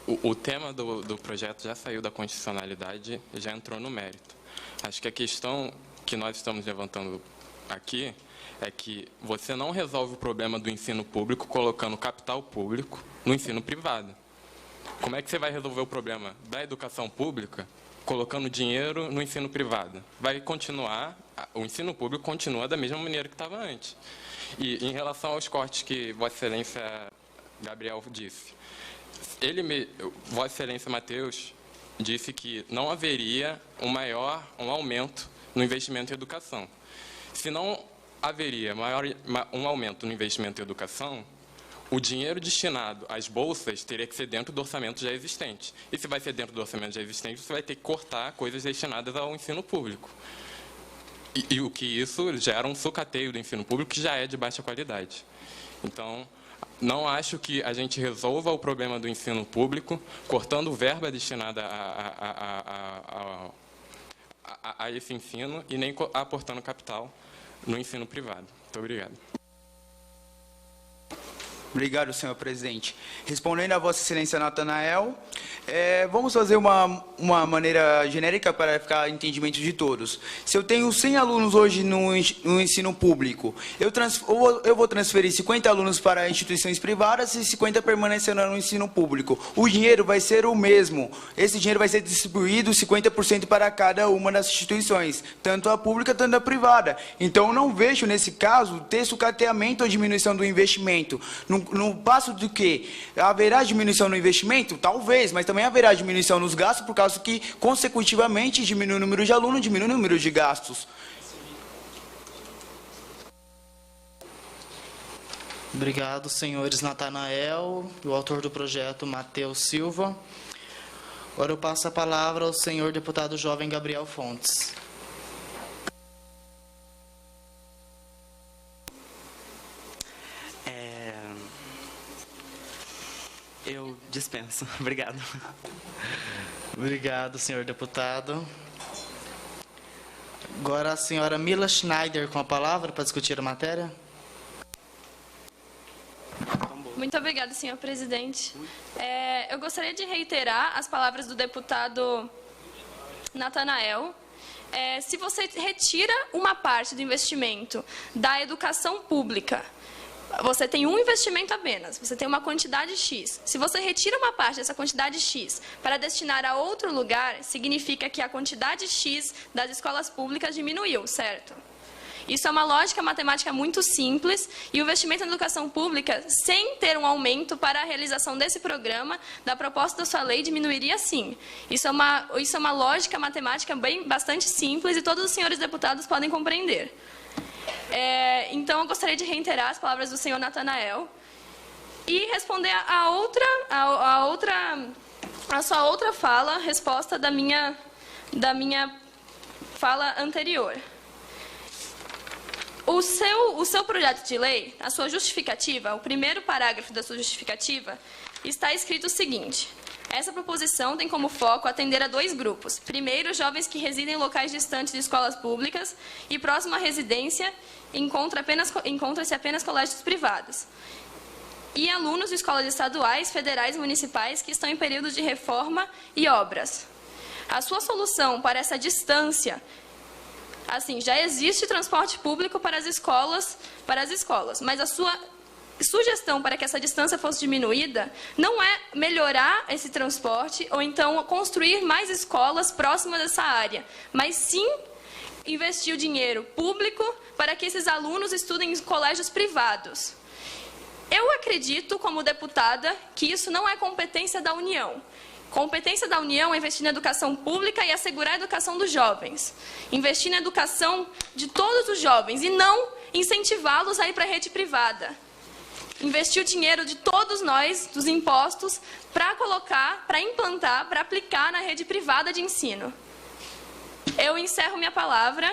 o tema do projeto já saiu da constitucionalidade, já entrou no mérito. Acho que a questão que nós estamos levantando aqui é que você não resolve o problema do ensino público colocando capital público no ensino privado. Como é que você vai resolver o problema da educação pública colocando dinheiro no ensino privado? Vai continuar, o ensino público continua da mesma maneira que estava antes. E em relação aos cortes que Vossa Excelência Gabriel disse, Vossa Excelência Matheus disse que não haveria um aumento no investimento em educação. Se não haveria um aumento no investimento em educação, o dinheiro destinado às bolsas teria que ser dentro do orçamento já existente. E se vai ser dentro do orçamento já existente, você vai ter que cortar coisas destinadas ao ensino público. E o que isso gera um sucateio do ensino público que já é de baixa qualidade. Então, não acho que a gente resolva o problema do ensino público cortando verba destinada a esse ensino e nem aportando capital no ensino privado. Muito obrigado. Obrigado, senhor presidente. Respondendo a Vossa Excelência Natanael, vamos fazer uma maneira genérica para ficar entendimento de todos. Se eu tenho 100 alunos hoje no ensino público, eu vou transferir 50 alunos para instituições privadas e 50 permanecerão no ensino público. O dinheiro vai ser o mesmo. Esse dinheiro vai ser distribuído 50% para cada uma das instituições, tanto a pública, tanto a privada. Então, eu não vejo, nesse caso, ter sucateamento ou diminuição do investimento. No passo do que haverá diminuição no investimento? Talvez, mas também haverá diminuição nos gastos, por causa que, consecutivamente, diminui o número de alunos, diminui o número de gastos. Obrigado, senhores Natanael e o autor do projeto, Matheus Silva. Agora eu passo a palavra ao senhor deputado jovem Gabriel Fontes. Eu dispenso. Obrigado. Obrigado, senhor deputado. Agora a senhora Mila Schneider com a palavra para discutir a matéria. Muito obrigada, senhor presidente. Eu gostaria de reiterar as palavras do deputado Natanael. Se você retira uma parte do investimento da educação pública você tem um investimento apenas, você tem uma quantidade X. Se você retira uma parte dessa quantidade X para destinar a outro lugar, significa que a quantidade X das escolas públicas diminuiu, certo? Isso é uma lógica matemática muito simples e o investimento na educação pública, sem ter um aumento para a realização desse programa, da proposta da sua lei, diminuiria sim. Isso é uma lógica matemática bastante simples e todos os senhores deputados podem compreender. Então, eu gostaria de reiterar as palavras do senhor Natanael e responder a sua outra fala, resposta da minha fala anterior. O seu projeto de lei, a sua justificativa, o primeiro parágrafo da sua justificativa, está escrito o seguinte: essa proposição tem como foco atender a 2 grupos. Primeiro, jovens que residem em locais distantes de escolas públicas e próximo à residência encontra-se apenas colégios privados. E alunos de escolas estaduais, federais e municipais que estão em período de reforma e obras. A sua solução para essa distância, assim, já existe transporte público para as escolas, mas a sua sugestão para que essa distância fosse diminuída não é melhorar esse transporte ou então construir mais escolas próximas dessa área, mas sim investir o dinheiro público para que esses alunos estudem em colégios privados. Eu acredito, como deputada, que isso não é competência da União. Competência da União é investir na educação pública e assegurar a educação dos jovens. Investir na educação de todos os jovens e não incentivá-los a ir para a rede privada. Investir o dinheiro de todos nós, dos impostos, para colocar, para implantar, para aplicar na rede privada de ensino. Eu encerro minha palavra.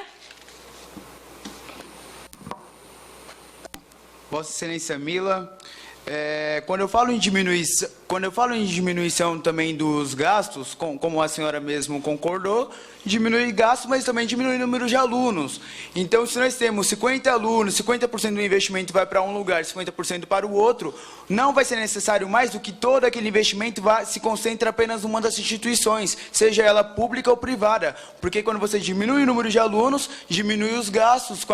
Vossa Excelência Mila, quando eu falo em diminuição também dos gastos, como a senhora mesmo concordou, diminui gasto, mas também diminui o número de alunos. Então, se nós temos 50 alunos, 50% do investimento vai para um lugar, 50% para o outro, não vai ser necessário mais do que todo aquele investimento se concentre apenas em uma das instituições, seja ela pública ou privada. Porque quando você diminui o número de alunos, diminui os gastos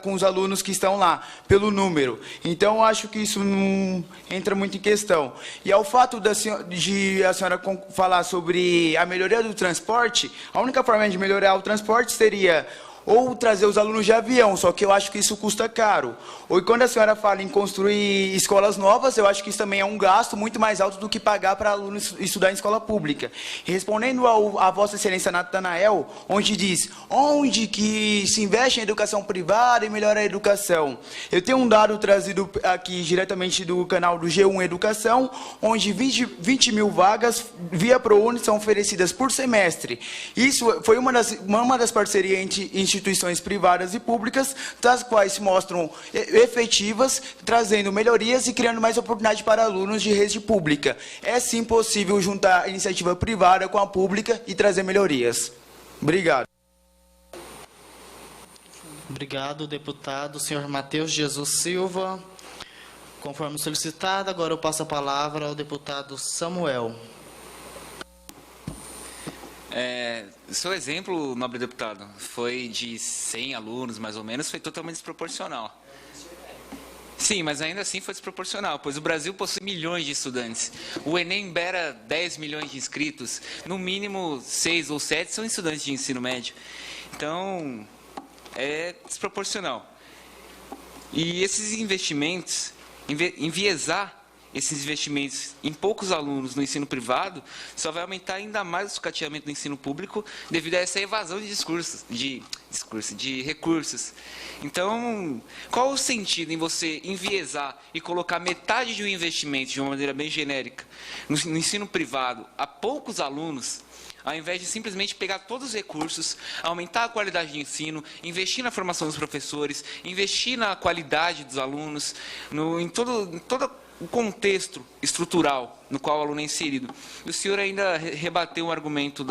com os alunos que estão lá, pelo número. Então, eu acho que isso não entra muito em questão. E ao fato de a senhora falar sobre a melhoria do transporte, a única forma de melhorar o transporte seria ou trazer os alunos de avião, só que eu acho que isso custa caro. Ou quando a senhora fala em construir escolas novas, eu acho que isso também é um gasto muito mais alto do que pagar para alunos estudar em escola pública. E respondendo a Vossa Excelência Natanael, onde diz, onde que se investe em educação privada e melhora a educação? Eu tenho um dado trazido aqui diretamente do canal do G1 Educação, onde 20 mil vagas via ProUni são oferecidas por semestre. Isso foi uma das parcerias entre instituições privadas e públicas, das quais se mostram efetivas, trazendo melhorias e criando mais oportunidade para alunos de rede pública. É sim possível juntar a iniciativa privada com a pública e trazer melhorias. Obrigado. Obrigado, deputado. Senhor Matheus Jesus Silva. Conforme solicitado, agora eu passo a palavra ao deputado Samuel. Seu exemplo, nobre deputado, foi de 100 alunos, mais ou menos, foi totalmente desproporcional. Sim, mas ainda assim foi desproporcional, pois o Brasil possui milhões de estudantes. O Enem beira 10 milhões de inscritos, no mínimo 6 ou 7 são estudantes de ensino médio. Então, é desproporcional. E esses investimentos, enviesar esses investimentos em poucos alunos no ensino privado, só vai aumentar ainda mais o sucateamento do ensino público devido a essa evasão de recursos. Então, qual o sentido em você enviesar e colocar metade de um investimento, de uma maneira bem genérica, no ensino privado a poucos alunos, ao invés de simplesmente pegar todos os recursos, aumentar a qualidade de ensino, investir na formação dos professores, investir na qualidade dos alunos, em todo o contexto estrutural no qual o aluno é inserido. O senhor ainda rebateu um argumento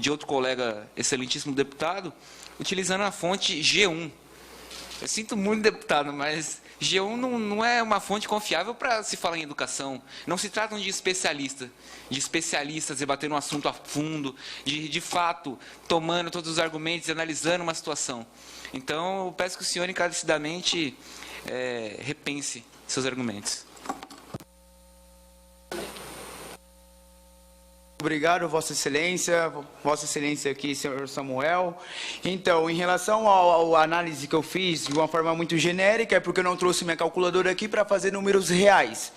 de outro colega, excelentíssimo deputado, utilizando a fonte G1. Eu sinto muito, deputado, mas G1 não é uma fonte confiável para se falar em educação. Não se tratam de especialistas debatendo um assunto a fundo, de fato, tomando todos os argumentos e analisando uma situação. Então, eu peço que o senhor encarecidamente repense seus argumentos. Obrigado, Vossa Excelência aqui, senhor Samuel. Então, em relação à análise que eu fiz de uma forma muito genérica, é porque eu não trouxe minha calculadora aqui para fazer números reais.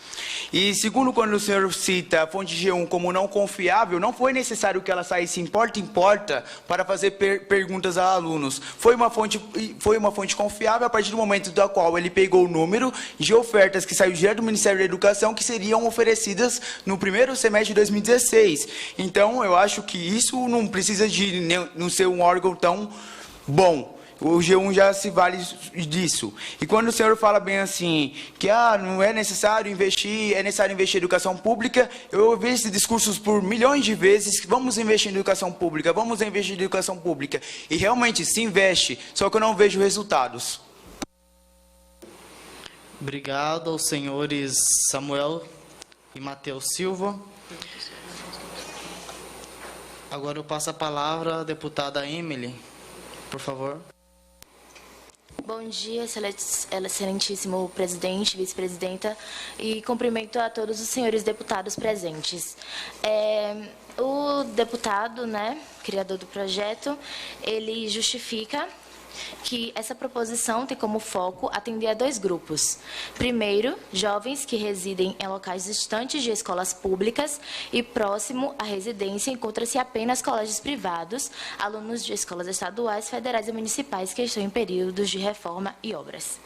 E segundo quando o senhor cita a fonte G1 como não confiável, não foi necessário que ela saísse em porta para fazer perguntas a alunos. Foi uma fonte confiável a partir do momento da qual ele pegou o número de ofertas que saiu direto do Ministério da Educação que seriam oferecidas no primeiro semestre de 2016. Então, eu acho que isso não precisa de não ser um órgão tão bom. O G1 já se vale disso. E quando o senhor fala bem assim, que não é necessário investir, é necessário investir em educação pública, eu ouvi esses discursos por milhões de vezes, vamos investir em educação pública, vamos investir em educação pública. E realmente se investe, só que eu não vejo resultados. Obrigado aos senhores Samuel e Matheus Silva. Agora eu passo a palavra à deputada Emily, por favor. Bom dia, excelentíssimo presidente, vice-presidenta, e cumprimento a todos os senhores deputados presentes. O deputado, criador do projeto, ele justifica que essa proposição tem como foco atender a dois grupos. Primeiro, jovens que residem em locais distantes de escolas públicas e próximo à residência encontra-se apenas colégios privados, alunos de escolas estaduais, federais e municipais que estão em períodos de reforma e obras.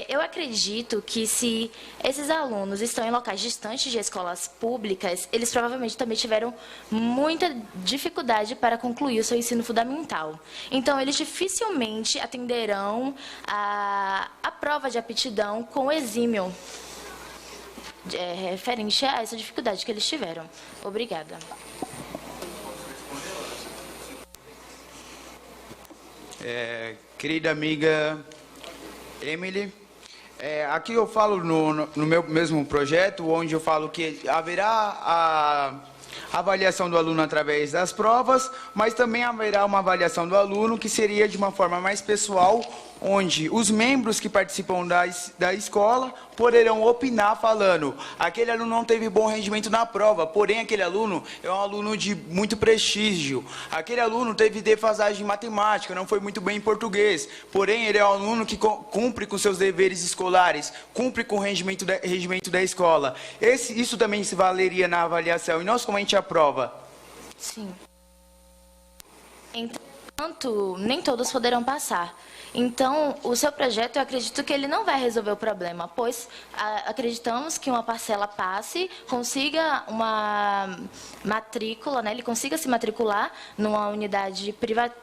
Eu acredito que se esses alunos estão em locais distantes de escolas públicas, eles provavelmente também tiveram muita dificuldade para concluir o seu ensino fundamental. Então, eles dificilmente atenderão a prova de aptidão com exímio referente a essa dificuldade que eles tiveram. Obrigada. Querida amiga Emily, aqui eu falo no meu mesmo projeto, onde eu falo que haverá a avaliação do aluno através das provas, mas também haverá uma avaliação do aluno que seria de uma forma mais pessoal, onde os membros que participam da escola poderão opinar falando, aquele aluno não teve bom rendimento na prova, porém aquele aluno é um aluno de muito prestígio, aquele aluno teve defasagem em matemática, não foi muito bem em português, porém ele é um aluno que cumpre com seus deveres escolares, cumpre com o regimento da escola. Isso também se valeria na avaliação e não somente a prova. Sim. Entretanto, nem todos poderão passar. Então, o seu projeto, eu acredito que ele não vai resolver o problema, pois acreditamos que uma parcela passe, consiga uma matrícula, ele consiga se matricular numa unidade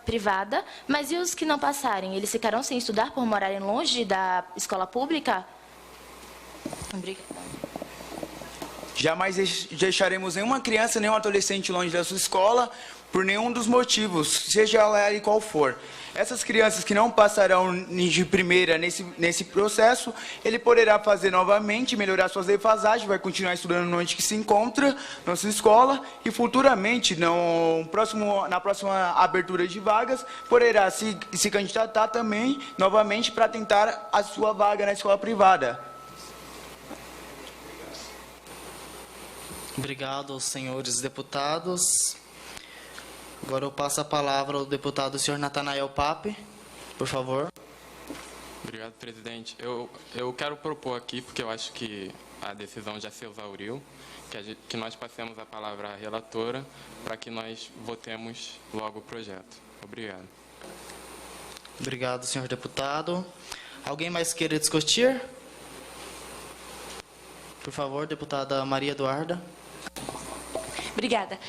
privada, mas e os que não passarem? Eles ficarão sem estudar por morarem longe da escola pública? Obrigada. Jamais deixaremos nenhuma criança, nenhum adolescente longe da sua escola, por nenhum dos motivos, seja ela qual for. Essas crianças que não passarão de primeira nesse processo, ele poderá fazer novamente, melhorar suas defasagens, vai continuar estudando onde que se encontra, na sua escola, e futuramente, na próxima abertura de vagas, poderá se candidatar também, novamente, para tentar a sua vaga na escola privada. Obrigado aos senhores deputados. Agora eu passo a palavra ao deputado senhor Natanael Pape, por favor. Obrigado, presidente. Eu quero propor aqui, porque eu acho que a decisão já se exauriu, que nós passemos a palavra à relatora para que nós votemos logo o projeto. Obrigado. Obrigado, senhor deputado. Alguém mais queira discutir? Por favor, deputada Maria Eduarda. Obrigada.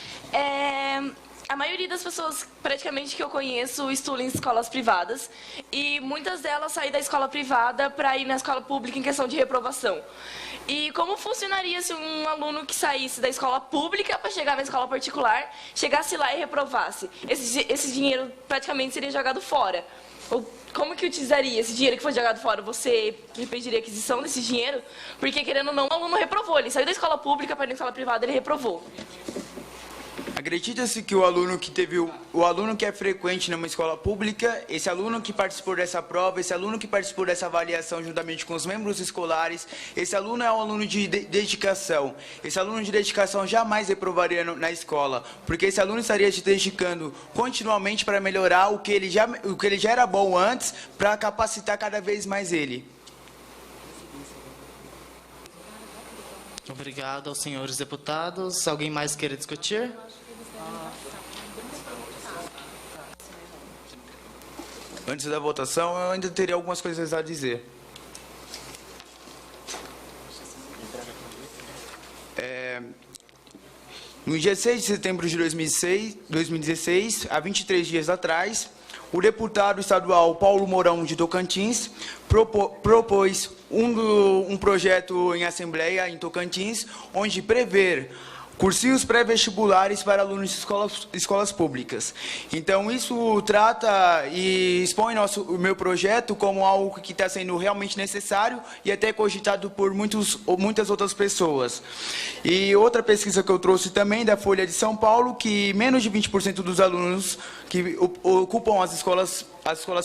A maioria das pessoas, praticamente, que eu conheço, estudam em escolas privadas. E muitas delas saem da escola privada para ir na escola pública em questão de reprovação. E como funcionaria se um aluno que saísse da escola pública para chegar na escola particular, chegasse lá e reprovasse? Esse dinheiro praticamente seria jogado fora. Ou como que utilizaria esse dinheiro que foi jogado fora? Você me pediria aquisição desse dinheiro? Porque, querendo ou não, o aluno reprovou. Ele saiu da escola pública para ir na escola privada, ele reprovou. Acredita-se que o aluno que é frequente numa escola pública, esse aluno que participou dessa prova, esse aluno que participou dessa avaliação juntamente com os membros escolares, esse aluno é um aluno de dedicação. Esse aluno de dedicação jamais reprovaria na escola, porque esse aluno estaria se dedicando continuamente para melhorar o que ele já era bom antes, para capacitar cada vez mais ele. Obrigado aos senhores deputados. Alguém mais queira discutir? Antes da votação, eu ainda teria algumas coisas a dizer. No dia 6 de setembro de 2016, há 23 dias atrás, o deputado estadual Paulo Mourão de Tocantins propôs um projeto em assembleia em Tocantins, onde prevê cursinhos pré-vestibulares para alunos de escolas públicas. Então, isso trata e expõe o meu projeto como algo que está sendo realmente necessário e até cogitado por muitas outras pessoas. E outra pesquisa que eu trouxe também da Folha de São Paulo, que menos de 20% dos alunos que ocupam as escolas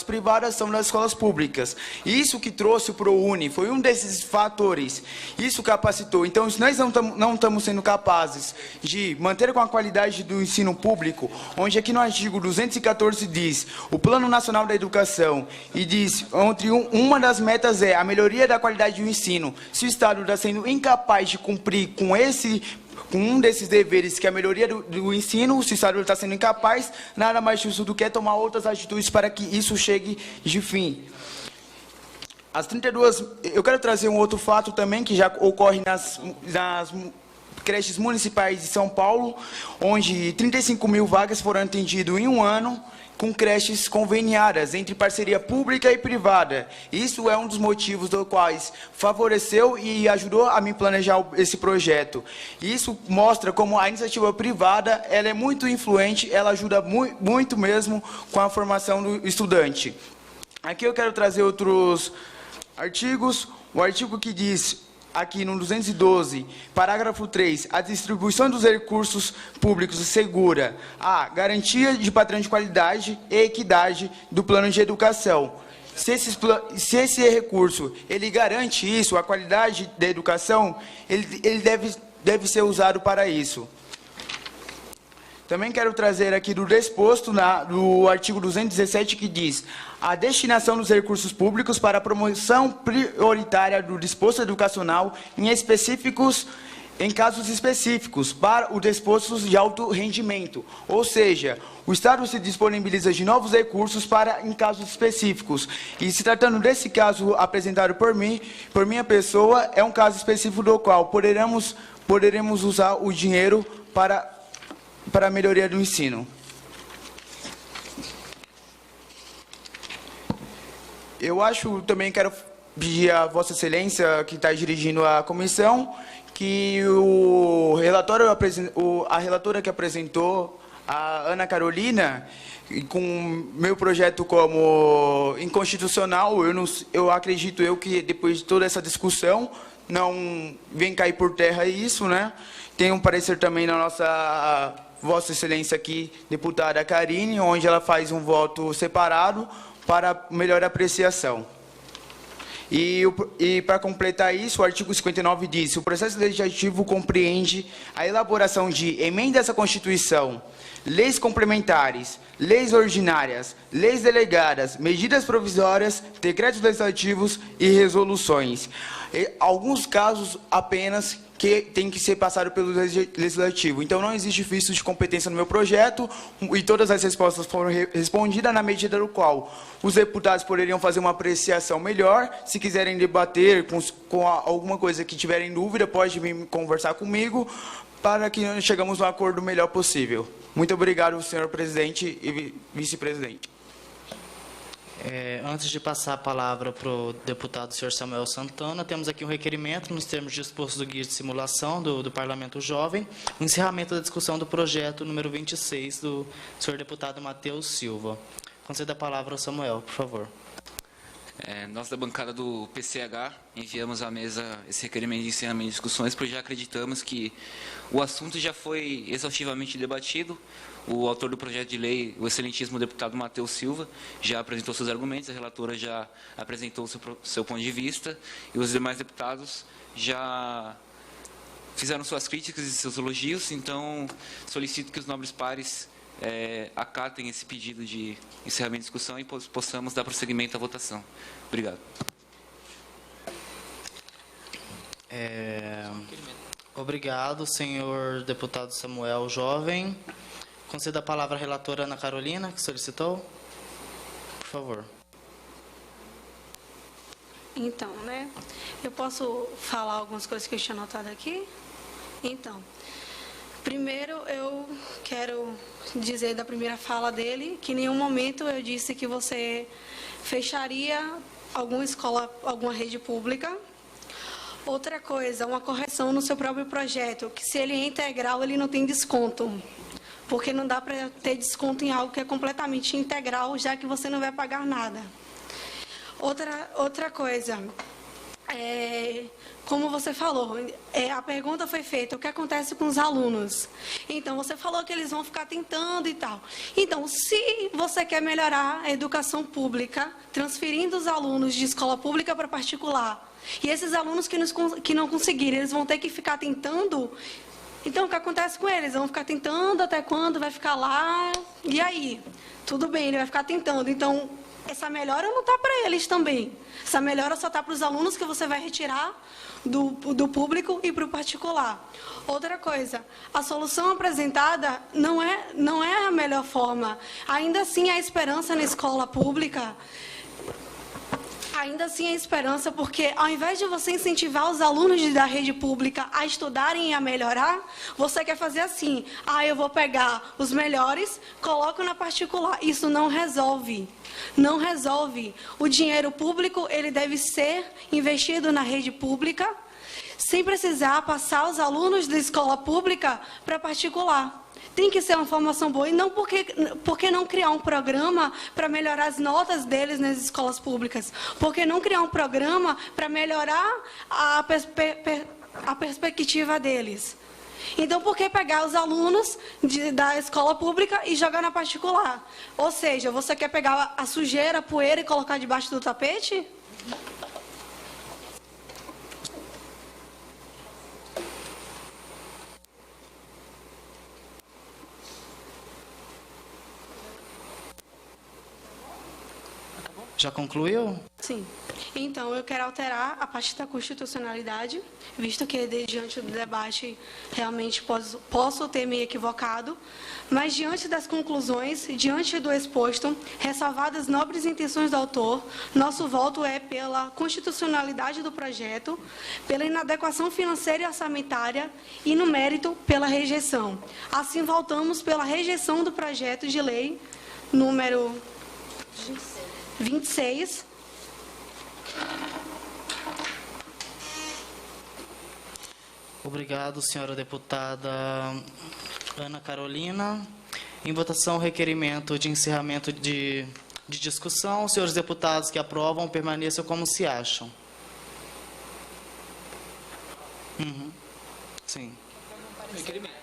privadas são das escolas públicas. Isso que trouxe o ProUni foi um desses fatores. Isso capacitou. Então, se nós não estamos sendo capazes de manter com a qualidade do ensino público, onde aqui no artigo 214 diz, o Plano Nacional da Educação, e diz, entre uma das metas é a melhoria da qualidade do ensino. Se o Estado está sendo incapaz de cumprir com um desses deveres, que é a melhoria do ensino, se o Estado está sendo incapaz, nada mais justo do que tomar outras atitudes para que isso chegue de fim. Eu quero trazer um outro fato também, que já ocorre nas creches municipais de São Paulo, onde 35 mil vagas foram atendidas em um ano, com creches conveniadas entre parceria pública e privada. Isso é um dos motivos do quais favoreceu e ajudou a me planejar esse projeto. Isso mostra como a iniciativa privada ela é muito influente, ela ajuda muito mesmo com a formação do estudante. Aqui eu quero trazer outros artigos. O artigo que diz, aqui no 212, parágrafo 3, a distribuição dos recursos públicos assegura a garantia de padrão de qualidade e equidade do plano de educação. Se esse recurso ele garante isso, a qualidade da educação, ele deve ser usado para isso. Também quero trazer aqui do disposto do artigo 217, que diz a destinação dos recursos públicos para a promoção prioritária do disposto educacional em casos específicos, para o disposto de alto rendimento. Ou seja, o Estado se disponibiliza de novos recursos em casos específicos. E se tratando desse caso apresentado por minha pessoa, é um caso específico do qual poderemos usar o dinheiro para a melhoria do ensino. Também quero pedir a Vossa Excelência, que está dirigindo a comissão, que a relatora que apresentou, a Ana Carolina, com meu projeto como inconstitucional, eu acredito que depois de toda essa discussão, não vem cair por terra isso, né? Tem um parecer também na nossa Vossa Excelência aqui, deputada Karine, onde ela faz um voto separado para melhor apreciação. E para completar isso, o artigo 59 diz, o processo legislativo compreende a elaboração de emendas à Constituição, leis complementares, leis ordinárias, leis delegadas, medidas provisórias, decretos legislativos e resoluções. Alguns casos apenas que tem que ser passado pelo Legislativo. Então, não existe vício de competência no meu projeto e todas as respostas foram respondidas na medida do qual os deputados poderiam fazer uma apreciação melhor. Se quiserem debater com alguma coisa que tiverem dúvida, pode vir conversar comigo para que chegamos a um acordo melhor possível. Muito obrigado, senhor presidente e vice-presidente. Antes de passar a palavra para o deputado senhor Samuel Santana, temos aqui um requerimento, nos termos dispostos do guia de simulação do Parlamento Jovem, o encerramento da discussão do projeto número 26 do senhor deputado Matheus Silva. Conceda a palavra ao Samuel, por favor. Nós da bancada do PCH enviamos à mesa esse requerimento de encerramento de discussões, porque já acreditamos que o assunto já foi exaustivamente debatido. O autor do projeto de lei, o excelentíssimo deputado Matheus Silva, já apresentou seus argumentos, a relatora já apresentou seu ponto de vista, e os demais deputados já fizeram suas críticas e seus elogios. Então, solicito que os nobres pares acatem esse pedido de encerramento de discussão e possamos dar prosseguimento à votação. Obrigado. Obrigado, senhor deputado Samuel Jovem. Conceda a palavra à relatora Ana Carolina, que solicitou. Por favor. Então, né, eu posso falar algumas coisas que eu tinha anotado aqui? Então, primeiro eu quero dizer da primeira fala dele que em nenhum momento eu disse que você fecharia alguma escola, alguma rede pública. Outra coisa, uma correção no seu próprio projeto, que se ele é integral, ele não tem desconto. Porque não dá para ter desconto em algo que é completamente integral, já que você não vai pagar nada. Outra coisa, como você falou, a pergunta foi feita, o que acontece com os alunos? Então, você falou que eles vão ficar tentando e tal. Então, se você quer melhorar a educação pública, transferindo os alunos de escola pública para particular, e esses alunos que não conseguirem, eles vão ter que ficar tentando, então, o que acontece com eles? Vão ficar tentando até quando? Vai ficar lá, e aí? Tudo bem, ele vai ficar tentando. Então, essa melhora não está para eles também. Essa melhora só está para os alunos que você vai retirar do público e para o particular. Outra coisa, a solução apresentada não é a melhor forma. Ainda assim, há esperança na escola pública. Ainda assim, há esperança, porque ao invés de você incentivar os alunos da rede pública a estudarem e a melhorar, você quer fazer assim: eu vou pegar os melhores, coloco na particular. Isso não resolve. Não resolve. O dinheiro público, ele deve ser investido na rede pública, sem precisar passar os alunos da escola pública para particular. Tem que ser uma formação boa, e não porque não criar um programa para melhorar as notas deles nas escolas públicas? Porque não criar um programa para melhorar a perspectiva deles? Então, por que pegar os alunos da escola pública e jogar na particular? Ou seja, você quer pegar a sujeira, a poeira e colocar debaixo do tapete? Já concluiu? Sim. Então, eu quero alterar a parte da constitucionalidade, visto que, diante do debate, realmente posso ter me equivocado, mas, diante das conclusões, diante do exposto, ressalvadas nobres intenções do autor, nosso voto é pela constitucionalidade do projeto, pela inadequação financeira e orçamentária e, no mérito, pela rejeição. Assim, voltamos pela rejeição do projeto de lei número 26. Obrigado, senhora deputada Ana Carolina. Em votação, requerimento de encerramento de discussão. Os senhores deputados que aprovam permaneçam como se acham. Sim. Requerimento.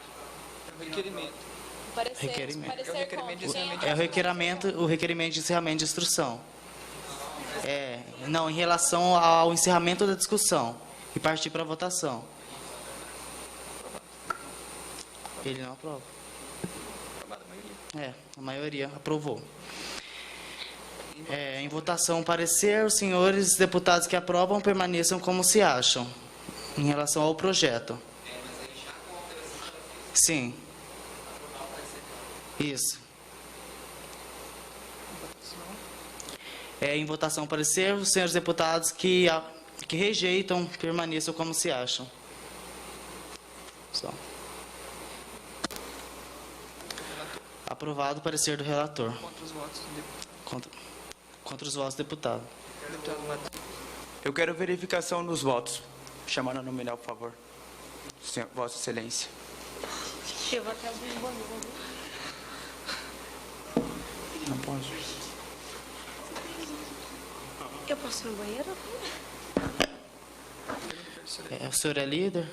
É o requerimento de encerramento de instrução. Não, em relação ao encerramento da discussão e partir para a votação. Ele não aprova. A maioria aprovou. Em votação, parecer, os senhores deputados que aprovam permaneçam como se acham em relação ao projeto. Sim. Isso. Em votação, parecer, os senhores deputados que rejeitam permaneçam como se acham. Só. Aprovado o parecer do relator. Contra os votos do deputado. Eu quero verificação nos votos. Chamando a nominal, por favor. Vossa Excelência. Eu vou até abrir o banheiro. Não posso. Eu posso ir no banheiro? O senhor é líder?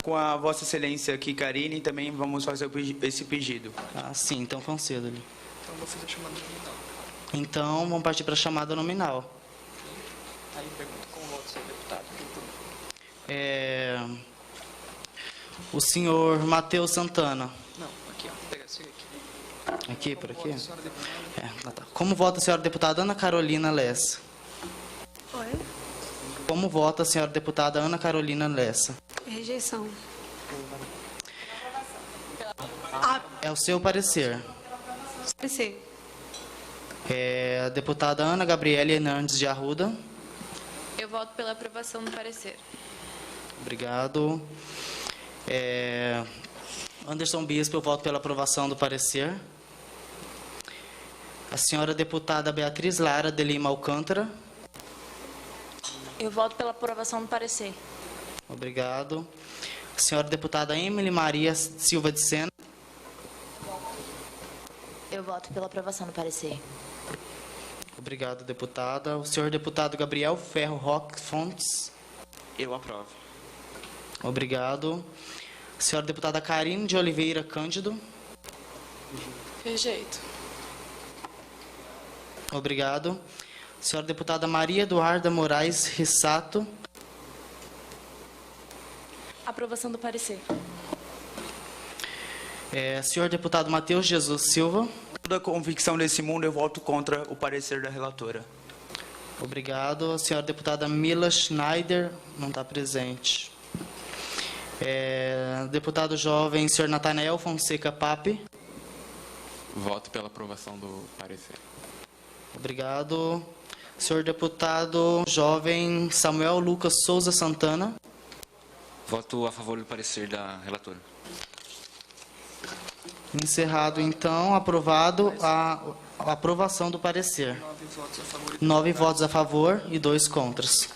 Com a Vossa Excelência aqui, Karine, também vamos fazer esse pedido. Ah, sim, então concedo-lhe. Então vou fazer a chamada nominal. Então, vamos partir para a chamada nominal. Aí pergunta com o voto do senhor deputado. O senhor Matheus Santana. Não, aqui, ó. Pega esse aqui. Aqui, por aqui? Vota a senhora deputada? Tá. Como vota a senhora deputada Ana Carolina Lessa? Oi? Como vota a senhora deputada Ana Carolina Lessa? Rejeição. É o seu parecer. Parecer. A deputada Ana Gabriela Hernandes de Arruda. Eu voto pela aprovação do parecer. Obrigado. Anderson Bispo, eu voto pela aprovação do parecer. A senhora deputada Beatriz Lara de Lima Alcântara. Eu voto pela aprovação do parecer. Obrigado. A senhora deputada Emily Maria Silva de Sena. Eu voto pela aprovação do parecer. Obrigado, deputada. O senhor deputado Gabriel Ferro Roque Fontes. Eu aprovo. Obrigado. A senhora deputada Karine de Oliveira Cândido. Rejeito. Obrigado. A senhora deputada Maria Eduarda Moraes Rissato. Aprovação do parecer. Senhor deputado Matheus Jesus Silva. Toda a convicção desse mundo, eu voto contra o parecer da relatora. Obrigado. A senhora deputada Mila Schneider não está presente. Deputado jovem, senhor Natanael Fonseca Pape. Voto pela aprovação do parecer. Obrigado. Senhor deputado jovem Samuel Lucas Souza Santana. Voto a favor do parecer da relatora. Encerrado, então, aprovado a aprovação do parecer. 9 votos a favor. 9 votos a favor e 2 contras.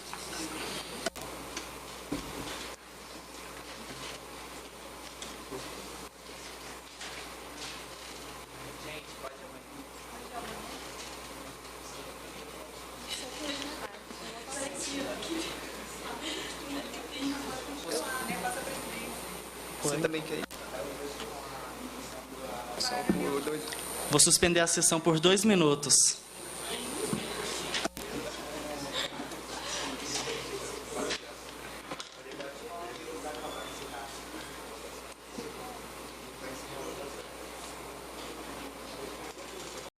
Você também quer ir? Só por 2. Vou suspender a sessão por 2 minutos.